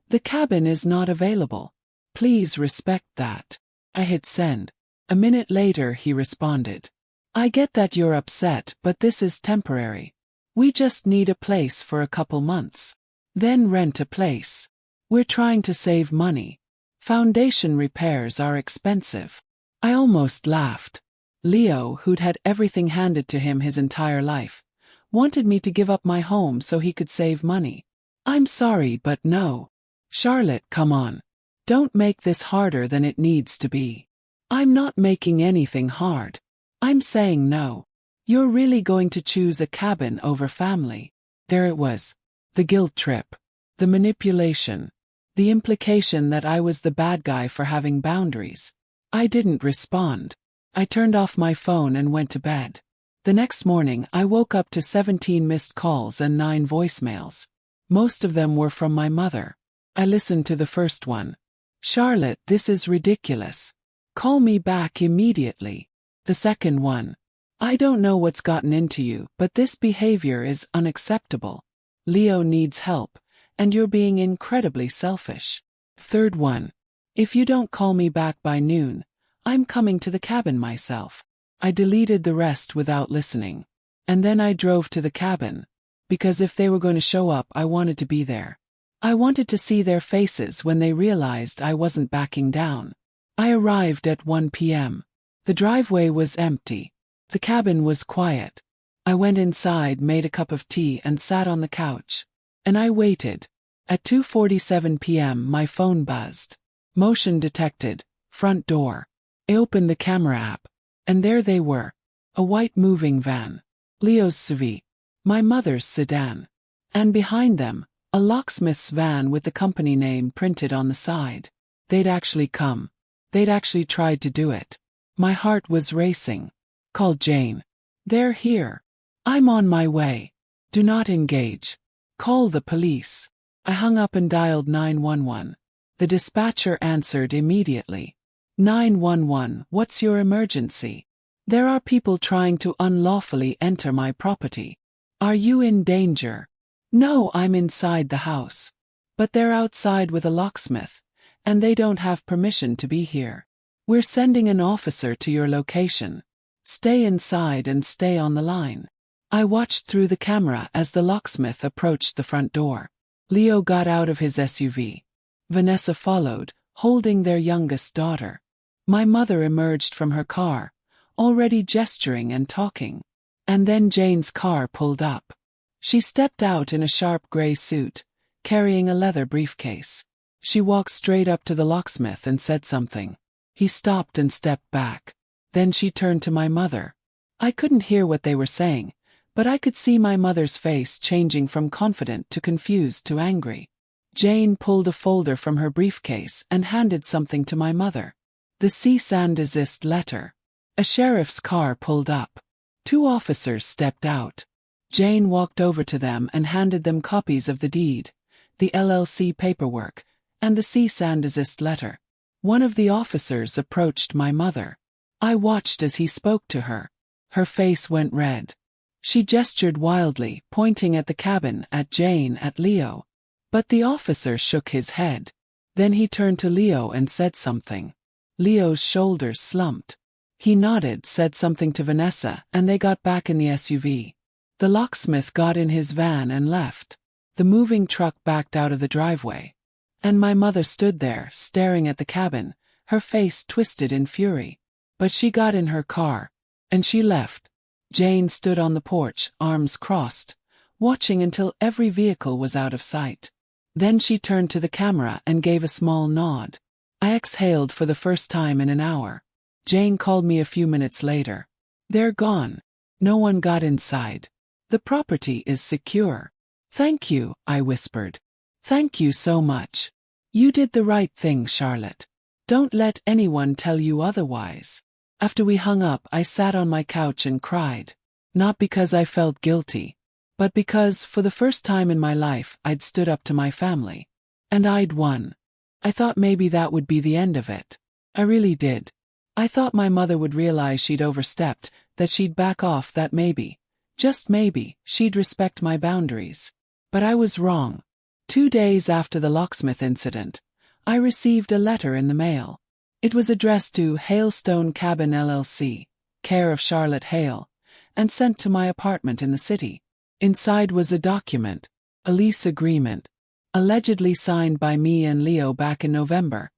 "The cabin is not available. Please respect that." I hit send. A minute later he responded, "I get that you're upset, but this is temporary. We just need a place for a couple months. Then rent a place. We're trying to save money. Foundation repairs are expensive." I almost laughed. Leo, who'd had everything handed to him his entire life, wanted me to give up my home so he could save money. I'm sorry, but no. Charlotte, come on. Don't make this harder than it needs to be. I'm not making anything hard. I'm saying no. You're really going to choose a cabin over family. There it was. The guilt trip. The manipulation. The implication that I was the bad guy for having boundaries. I didn't respond. I turned off my phone and went to bed. The next morning I woke up to 17 missed calls and 9 voicemails. Most of them were from my mother. I listened to the first one. "Charlotte, this is ridiculous. Call me back immediately." The second one. "I don't know what's gotten into you, but this behavior is unacceptable. Leo needs help, and you're being incredibly selfish." Third one. "If you don't call me back by noon, I'm coming to the cabin myself." I deleted the rest without listening. And then I drove to the cabin. Because if they were going to show up, I wanted to be there. I wanted to see their faces when they realized I wasn't backing down. I arrived at 1 p.m. The driveway was empty. The cabin was quiet. I went inside, made a cup of tea, and sat on the couch. And I waited. At 2:47 p.m. my phone buzzed. Motion detected. Front door. I opened the camera app. And there they were. A white moving van. Leo's SUV. My mother's sedan. And behind them, a locksmith's van with the company name printed on the side. They'd actually come. They'd actually tried to do it. My heart was racing. Call Jane. They're here. I'm on my way. Do not engage. Call the police. I hung up and dialed 911. The dispatcher answered immediately. 911, what's your emergency? There are people trying to unlawfully enter my property. Are you in danger? No, I'm inside the house. But they're outside with a locksmith, and they don't have permission to be here. We're sending an officer to your location. Stay inside and stay on the line. I watched through the camera as the locksmith approached the front door. Leo got out of his SUV. Vanessa followed, holding their youngest daughter. My mother emerged from her car, already gesturing and talking. And then Jane's car pulled up. She stepped out in a sharp gray suit, carrying a leather briefcase. She walked straight up to the locksmith and said something. He stopped and stepped back. Then she turned to my mother. I couldn't hear what they were saying, but I could see my mother's face changing from confident to confused to angry. Jane pulled a folder from her briefcase and handed something to my mother. The cease and desist letter. A sheriff's car pulled up. 2 officers stepped out. Jane walked over to them and handed them copies of the deed, the LLC paperwork, and the cease and desist letter. One of the officers approached my mother. I watched as he spoke to her. Her face went red. She gestured wildly, pointing at the cabin, at Jane, at Leo. But the officer shook his head. Then he turned to Leo and said something. Leo's shoulders slumped. He nodded, said something to Vanessa, and they got back in the SUV. The locksmith got in his van and left. The moving truck backed out of the driveway. And my mother stood there, staring at the cabin, her face twisted in fury. But she got in her car. And she left. Jane stood on the porch, arms crossed, watching until every vehicle was out of sight. Then she turned to the camera and gave a small nod. I exhaled for the first time in an hour. Jane called me a few minutes later. They're gone. No one got inside. The property is secure. Thank you, I whispered. Thank you so much. You did the right thing, Charlotte. Don't let anyone tell you otherwise. After we hung up, I sat on my couch and cried. Not because I felt guilty, but because, for the first time in my life, I'd stood up to my family. And I'd won. I thought maybe that would be the end of it. I really did. I thought my mother would realize she'd overstepped, that she'd back off, that maybe, just maybe, she'd respect my boundaries. But I was wrong. 2 days after the locksmith incident, I received a letter in the mail. It was addressed to Hailstone Cabin LLC, care of Charlotte Hale, and sent to my apartment in the city. Inside was a document, a lease agreement, allegedly signed by me and Leo back in November,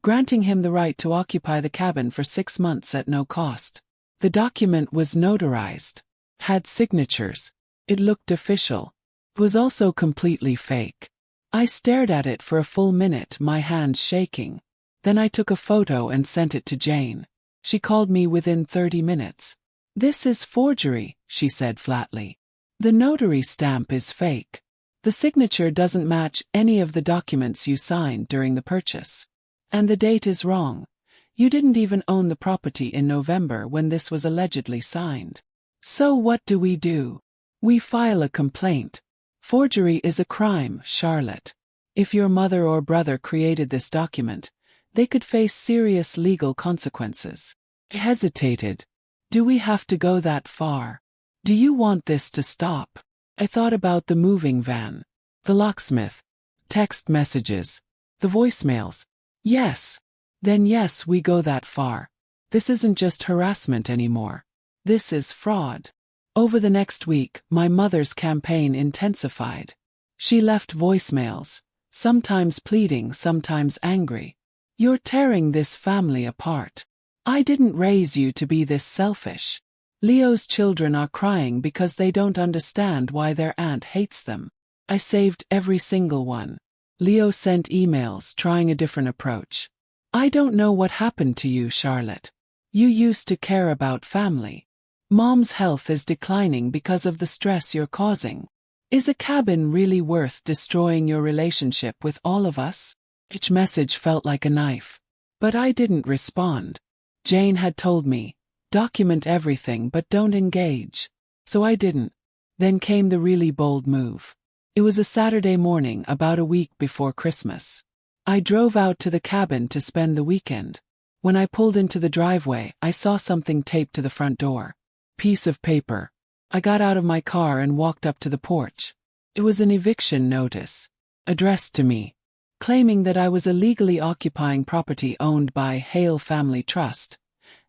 granting him the right to occupy the cabin for 6 months at no cost. The document was notarized, had signatures. It looked official. It was also completely fake. I stared at it for a full minute, my hands shaking. Then I took a photo and sent it to Jane. She called me within 30 minutes. This is forgery, she said flatly. The notary stamp is fake. The signature doesn't match any of the documents you signed during the purchase. And the date is wrong. You didn't even own the property in November when this was allegedly signed. So what do? We file a complaint. Forgery is a crime, Charlotte. If your mother or brother created this document, they could face serious legal consequences. I hesitated. Do we have to go that far? Do you want this to stop? I thought about the moving van, the locksmith, text messages, the voicemails. Yes. Then yes, we go that far. This isn't just harassment anymore. This is fraud. Over the next week, my mother's campaign intensified. She left voicemails, sometimes pleading, sometimes angry. You're tearing this family apart. I didn't raise you to be this selfish. Leo's children are crying because they don't understand why their aunt hates them. I saved every single one. Leo sent emails trying a different approach. I don't know what happened to you, Charlotte. You used to care about family. Mom's health is declining because of the stress you're causing. Is a cabin really worth destroying your relationship with all of us? Each message felt like a knife. But I didn't respond. Jane had told me, document everything but don't engage. So I didn't. Then came the really bold move. It was a Saturday morning about a week before Christmas. I drove out to the cabin to spend the weekend. When I pulled into the driveway, I saw something taped to the front door. Piece of paper. I got out of my car and walked up to the porch. It was an eviction notice, addressed to me, claiming that I was illegally occupying property owned by Hale Family Trust,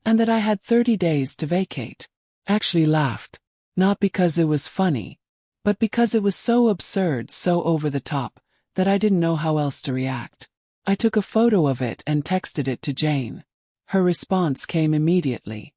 and that I had 30 days to vacate. I actually laughed, not because it was funny, but because it was so absurd, so over the top, that I didn't know how else to react. I took a photo of it and texted it to Jane. Her response came immediately.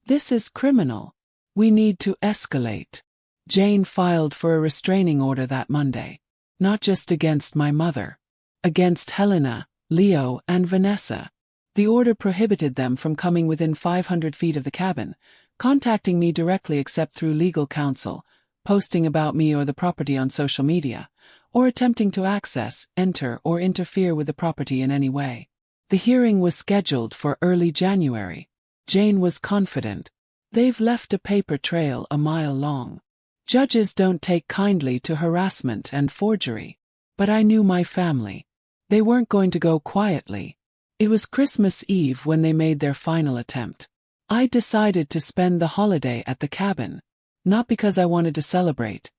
This is criminal. We need to escalate. Jane filed for a restraining order that Monday. Not just against my mother. Against Helena, Leo, and Vanessa. The order prohibited them from coming within 500 feet of the cabin, contacting me directly except through legal counsel, posting about me or the property on social media, or attempting to access, enter, or interfere with the property in any way. The hearing was scheduled for early January. Jane was confident. They've left a paper trail a mile long. Judges don't take kindly to harassment and forgery. But I knew my family. They weren't going to go quietly. It was Christmas Eve when they made their final attempt. I decided to spend the holiday at the cabin. Not because I wanted to celebrate.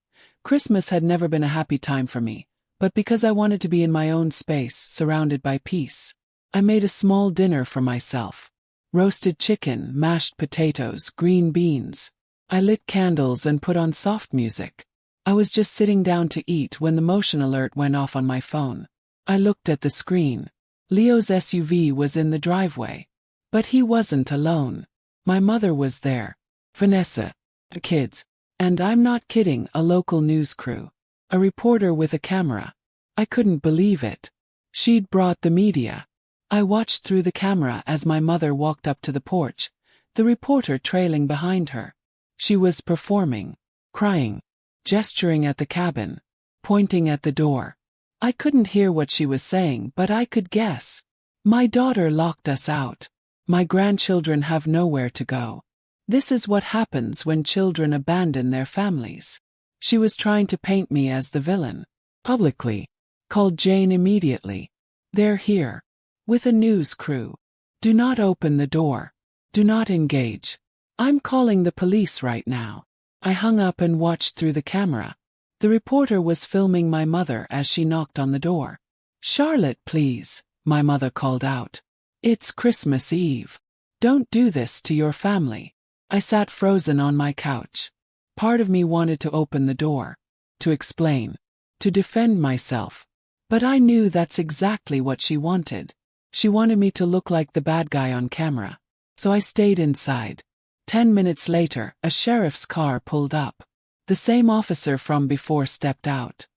Christmas had never been a happy time for me, but because I wanted to be in my own space, surrounded by peace. I made a small dinner for myself. Roasted chicken, mashed potatoes, green beans. I lit candles and put on soft music. I was just sitting down to eat when the motion alert went off on my phone. I looked at the screen. Leo's SUV was in the driveway. But he wasn't alone. My mother was there. Vanessa. The kids. And I'm not kidding, a local news crew. A reporter with a camera. I couldn't believe it. She'd brought the media. I watched through the camera as my mother walked up to the porch, the reporter trailing behind her. She was performing, crying, gesturing at the cabin, pointing at the door. I couldn't hear what she was saying, but I could guess. My daughter locked us out. My grandchildren have nowhere to go. This is what happens when children abandon their families. She was trying to paint me as the villain. Publicly. Called Jane immediately. They're here. With a news crew. Do not open the door. Do not engage. I'm calling the police right now. I hung up and watched through the camera. The reporter was filming my mother as she knocked on the door. Charlotte, please, my mother called out. It's Christmas Eve. Don't do this to your family. I sat frozen on my couch. Part of me wanted to open the door, to explain, to defend myself. But I knew that's exactly what she wanted. She wanted me to look like the bad guy on camera. So I stayed inside. 10 minutes later, a sheriff's car pulled up. The same officer from before stepped out.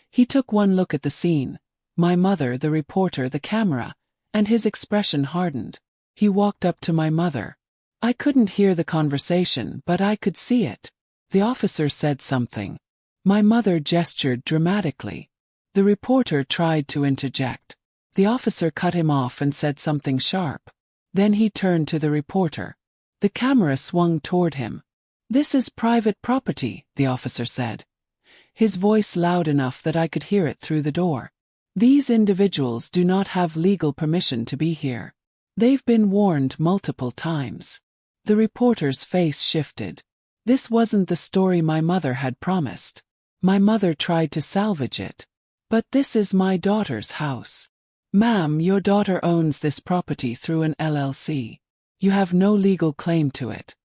He took one look at the scene, my mother, the reporter, the camera, and his expression hardened. He walked up to my mother. I couldn't hear the conversation, but I could see it. The officer said something. My mother gestured dramatically. The reporter tried to interject. The officer cut him off and said something sharp. Then he turned to the reporter. The camera swung toward him. This is private property, the officer said. His voice loud enough that I could hear it through the door. These individuals do not have legal permission to be here. They've been warned multiple times. The reporter's face shifted. This wasn't the story my mother had promised. My mother tried to salvage it. But this is my daughter's house. Ma'am, your daughter owns this property through an LLC. You have no legal claim to it.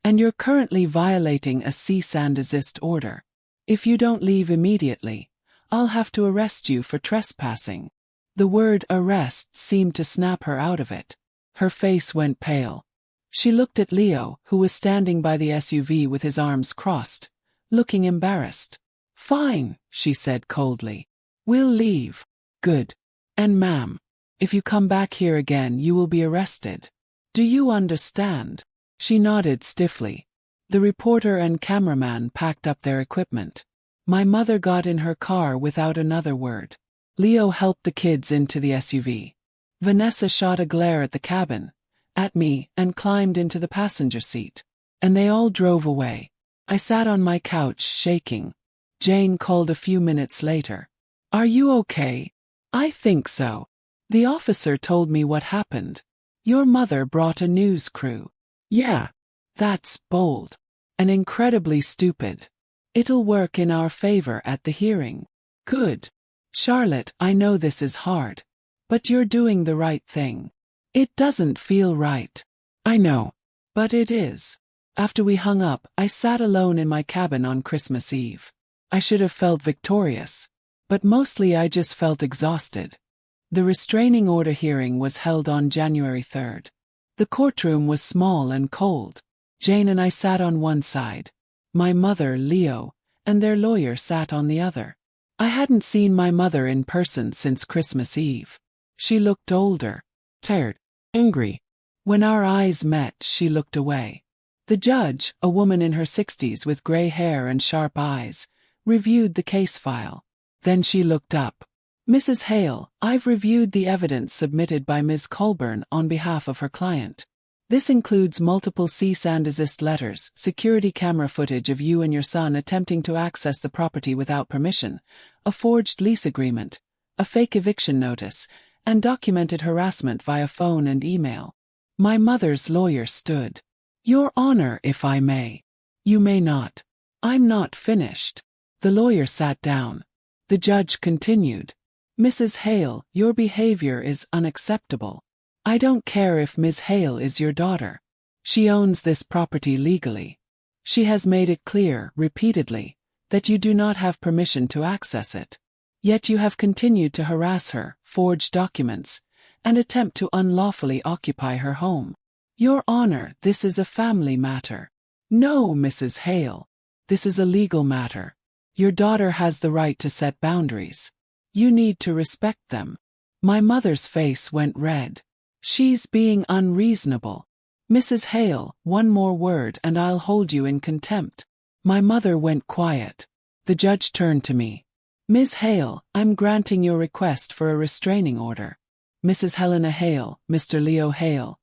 And you're currently violating a cease and desist order. If you don't leave immediately, I'll have to arrest you for trespassing. The word arrest seemed to snap her out of it. Her face went pale. She looked at Leo, who was standing by the SUV with his arms crossed, looking embarrassed. Fine, she said coldly. We'll leave. Good. And ma'am, if you come back here again you will be arrested. Do you understand? She nodded stiffly. The reporter and cameraman packed up their equipment. My mother got in her car without another word. Leo helped the kids into the SUV. Vanessa shot a glare at the cabin, at me, and climbed into the passenger seat. And they all drove away. I sat on my couch shaking. Jane called a few minutes later. Are you okay? I think so. The officer told me what happened. Your mother brought a news crew. Yeah. That's bold. And incredibly stupid. It'll work in our favor at the hearing. Good. Charlotte, I know this is hard. But you're doing the right thing. It doesn't feel right. I know. But it is. After we hung up, I sat alone in my cabin on Christmas Eve. I should have felt victorious. But mostly I just felt exhausted. The restraining order hearing was held on January 3rd. The courtroom was small and cold. Jane and I sat on one side. My mother, Leo, and their lawyer sat on the other. I hadn't seen my mother in person since Christmas Eve. She looked older, tired, angry. When our eyes met, she looked away. The judge, a woman in her 60s with gray hair and sharp eyes, reviewed the case file. Then she looked up. Mrs. Hale, I've reviewed the evidence submitted by Ms. Colburn on behalf of her client. This includes multiple cease and desist letters, security camera footage of you and your son attempting to access the property without permission, a forged lease agreement, a fake eviction notice, and documented harassment via phone and email. My mother's lawyer stood. Your Honor, if I may. You may not. I'm not finished. The lawyer sat down. The judge continued. Mrs. Hale, your behavior is unacceptable. I don't care if Ms. Hale is your daughter. She owns this property legally. She has made it clear, repeatedly, that you do not have permission to access it. Yet you have continued to harass her, forge documents, and attempt to unlawfully occupy her home. Your Honor, this is a family matter. No, Mrs. Hale. This is a legal matter. Your daughter has the right to set boundaries. You need to respect them. My mother's face went red. She's being unreasonable. Mrs. Hale, one more word and I'll hold you in contempt. My mother went quiet. The judge turned to me. Ms. Hale, I'm granting your request for a restraining order. Mrs. Helena Hale, Mr. Leo Hale,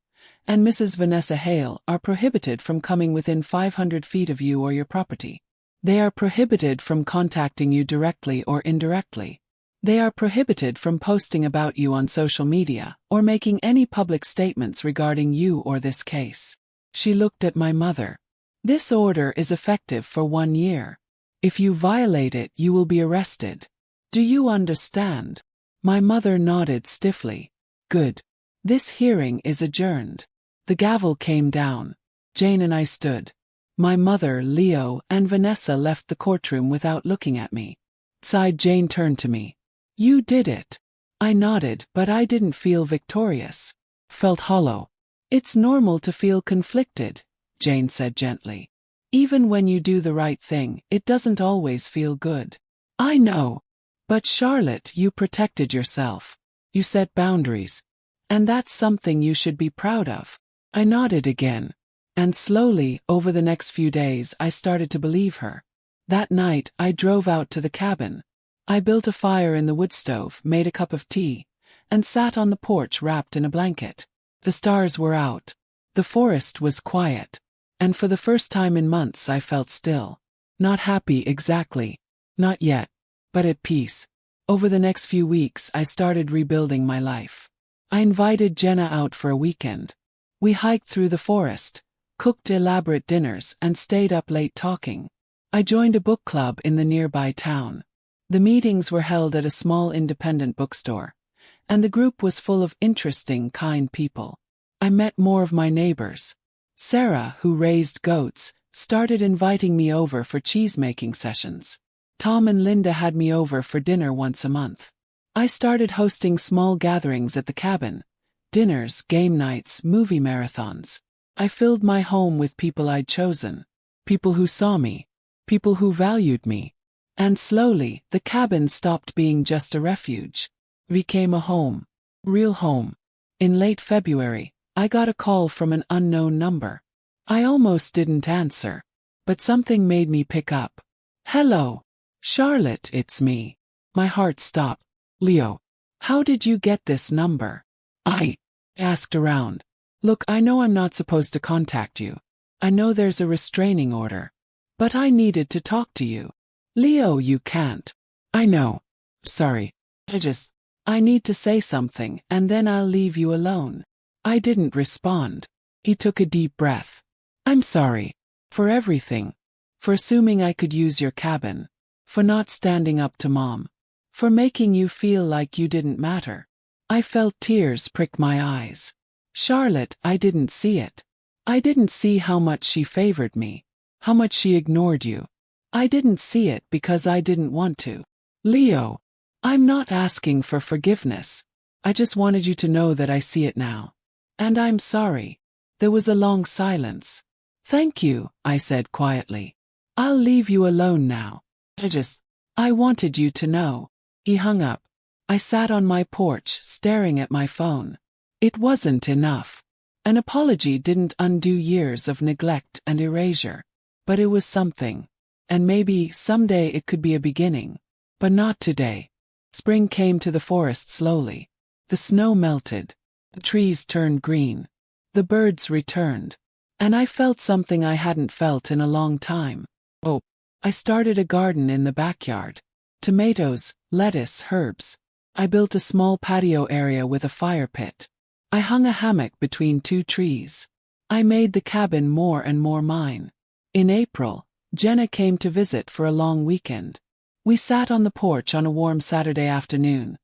and Mrs. Vanessa Hale are prohibited from coming within 500 feet of you or your property. They are prohibited from contacting you directly or indirectly. They are prohibited from posting about you on social media or making any public statements regarding you or this case. She looked at my mother. This order is effective for 1 year. If you violate it, you will be arrested. Do you understand? My mother nodded stiffly. Good. This hearing is adjourned. The gavel came down. Jane and I stood. My mother, Leo, and Vanessa left the courtroom without looking at me. Outside, Jane turned to me. You did it. I nodded, but I didn't feel victorious. Felt hollow. It's normal to feel conflicted, Jane said gently. Even when you do the right thing, it doesn't always feel good. I know. But Charlotte, you protected yourself. You set boundaries. And that's something you should be proud of. I nodded again. And slowly, over the next few days, I started to believe her. That night, I drove out to the cabin. I built a fire in the wood stove, made a cup of tea, and sat on the porch wrapped in a blanket. The stars were out. The forest was quiet. And for the first time in months I felt still. Not happy exactly. Not yet. But at peace. Over the next few weeks I started rebuilding my life. I invited Jenna out for a weekend. We hiked through the forest, cooked elaborate dinners and stayed up late talking. I joined a book club in the nearby town. The meetings were held at a small independent bookstore, and the group was full of interesting, kind people. I met more of my neighbors. Sarah, who raised goats, started inviting me over for cheese-making sessions. Tom and Linda had me over for dinner once a month. I started hosting small gatherings at the cabin, dinners, game nights, movie marathons. I filled my home with people I'd chosen, people who saw me, people who valued me. And slowly, the cabin stopped being just a refuge. It became a home. Real home. In late February, I got a call from an unknown number. I almost didn't answer. But something made me pick up. Hello. Charlotte, it's me. My heart stopped. Leo. How did you get this number? I asked around. Look, I know I'm not supposed to contact you. I know there's a restraining order. But I needed to talk to you. Leo, you can't. I know. Sorry. I need to say something and then I'll leave you alone. I didn't respond. He took a deep breath. I'm sorry. For everything. For assuming I could use your cabin. For not standing up to Mom. For making you feel like you didn't matter. I felt tears prick my eyes. Charlotte, I didn't see it. I didn't see how much she favored me. How much she ignored you. I didn't see it because I didn't want to. Leo, I'm not asking for forgiveness. I just wanted you to know that I see it now. And I'm sorry. There was a long silence. Thank you, I said quietly. I'll leave you alone now. I wanted you to know. He hung up. I sat on my porch staring at my phone. It wasn't enough. An apology didn't undo years of neglect and erasure. But it was something. And maybe someday it could be a beginning. But not today. Spring came to the forest slowly. The snow melted. The trees turned green. The birds returned. And I felt something I hadn't felt in a long time. Oh, I started a garden in the backyard. Tomatoes, lettuce, herbs. I built a small patio area with a fire pit. I hung a hammock between 2 trees. I made the cabin more and more mine. In April, Jenna came to visit for a long weekend. We sat on the porch on a warm Saturday afternoon,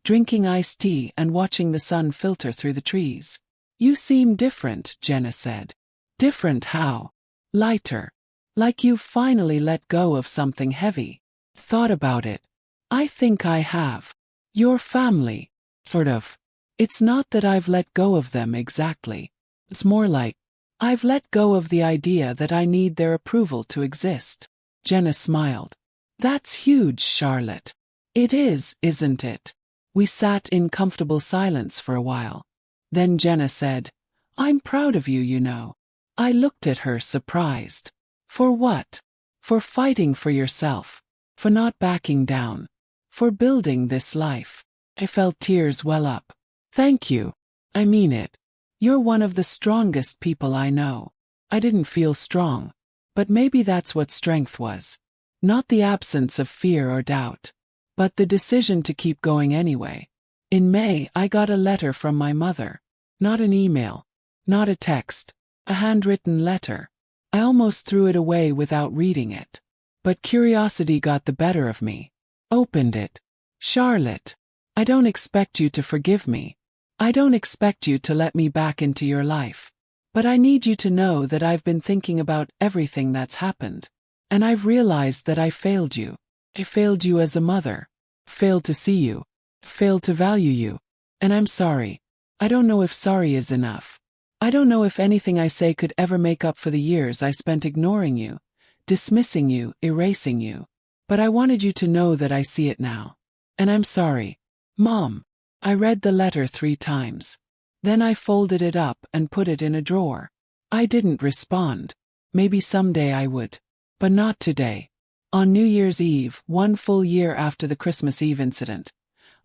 drinking iced tea and watching the sun filter through the trees. You seem different, Jenna said. Different how? Lighter. Like you've finally let go of something heavy. Thought about it. I think I have. Your family. Sort of. It's not that I've let go of them exactly. It's more like, I've let go of the idea that I need their approval to exist. Jenna smiled. That's huge, Charlotte. It is, isn't it? We sat in comfortable silence for a while. Then Jenna said, I'm proud of you, you know. I looked at her surprised. For what? For fighting for yourself. For not backing down. For building this life. I felt tears well up. Thank you. I mean it. You're one of the strongest people I know. I didn't feel strong. But maybe that's what strength was. Not the absence of fear or doubt. But the decision to keep going anyway. In May, I got a letter from my mother. Not an email. Not a text. A handwritten letter. I almost threw it away without reading it. But curiosity got the better of me. Opened it. Charlotte, I don't expect you to forgive me. I don't expect you to let me back into your life. But I need you to know that I've been thinking about everything that's happened. And I've realized that I failed you. I failed you as a mother. Failed to see you. Failed to value you. And I'm sorry. I don't know if sorry is enough. I don't know if anything I say could ever make up for the years I spent ignoring you, dismissing you, erasing you. But I wanted you to know that I see it now. And I'm sorry. Mom. I read the letter 3 times. Then I folded it up and put it in a drawer. I didn't respond. Maybe someday I would. But not today. On New Year's Eve, 1 full year after the Christmas Eve incident,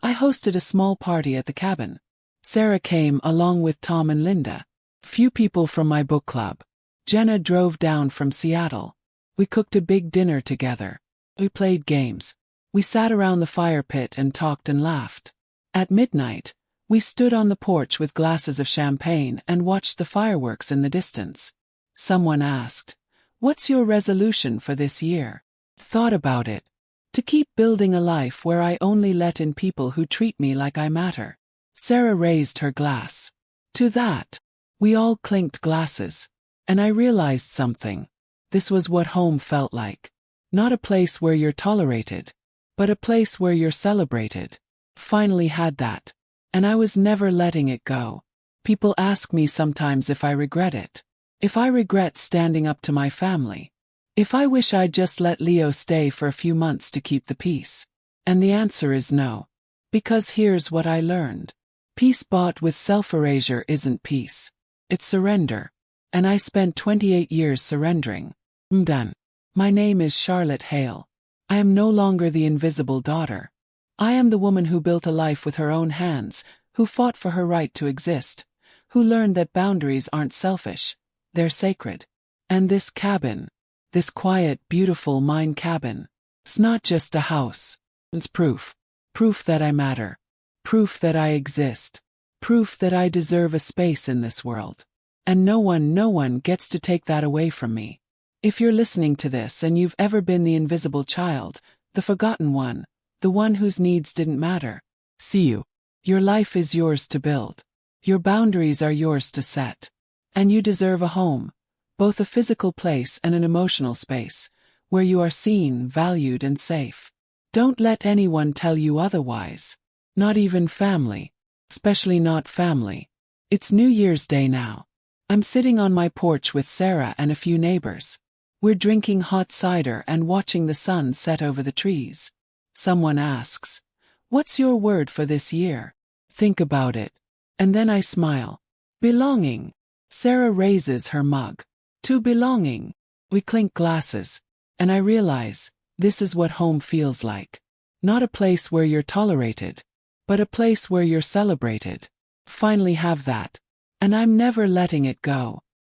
I hosted a small party at the cabin. Sarah came along with Tom and Linda. Few people from my book club. Jenna drove down from Seattle. We cooked a big dinner together. We played games. We sat around the fire pit and talked and laughed. At midnight, we stood on the porch with glasses of champagne and watched the fireworks in the distance. Someone asked, "What's your resolution for this year?" Thought about it. To keep building a life where I only let in people who treat me like I matter. Sarah raised her glass. To that. We all clinked glasses. And I realized something. This was what home felt like. Not a place where you're tolerated, but a place where you're celebrated. Finally had that. And I was never letting it go. People ask me sometimes if I regret it. If I regret standing up to my family. If I wish I'd just let Leo stay for a few months to keep the peace. And the answer is no. Because here's what I learned. Peace bought with self-erasure isn't peace. It's surrender. And I spent 28 years surrendering. I'm done. My name is Charlotte Hale. I am no longer the invisible daughter. I am the woman who built a life with her own hands, who fought for her right to exist, who learned that boundaries aren't selfish, they're sacred. And this cabin, this quiet, beautiful mine cabin, it's not just a house. It's proof. Proof that I matter. Proof that I exist. Proof that I deserve a space in this world. And no one gets to take that away from me. If you're listening to this and you've ever been the invisible child, the forgotten one, the one whose needs didn't matter, see you. Your life is yours to build. Your boundaries are yours to set. And you deserve a home, both a physical place and an emotional space, where you are seen, valued, and safe. Don't let anyone tell you otherwise. Not even family. Especially not family. It's New Year's Day now. I'm sitting on my porch with Sarah and a few neighbors. We're drinking hot cider and watching the sun set over the trees. Someone asks, "What's your word for this year?" Think about it. And then I smile. Belonging. Sarah raises her mug. To belonging. We clink glasses. And I realize, this is what home feels like. Not a place where you're tolerated, but a place where you're celebrated. Finally have that. And I'm never letting it go.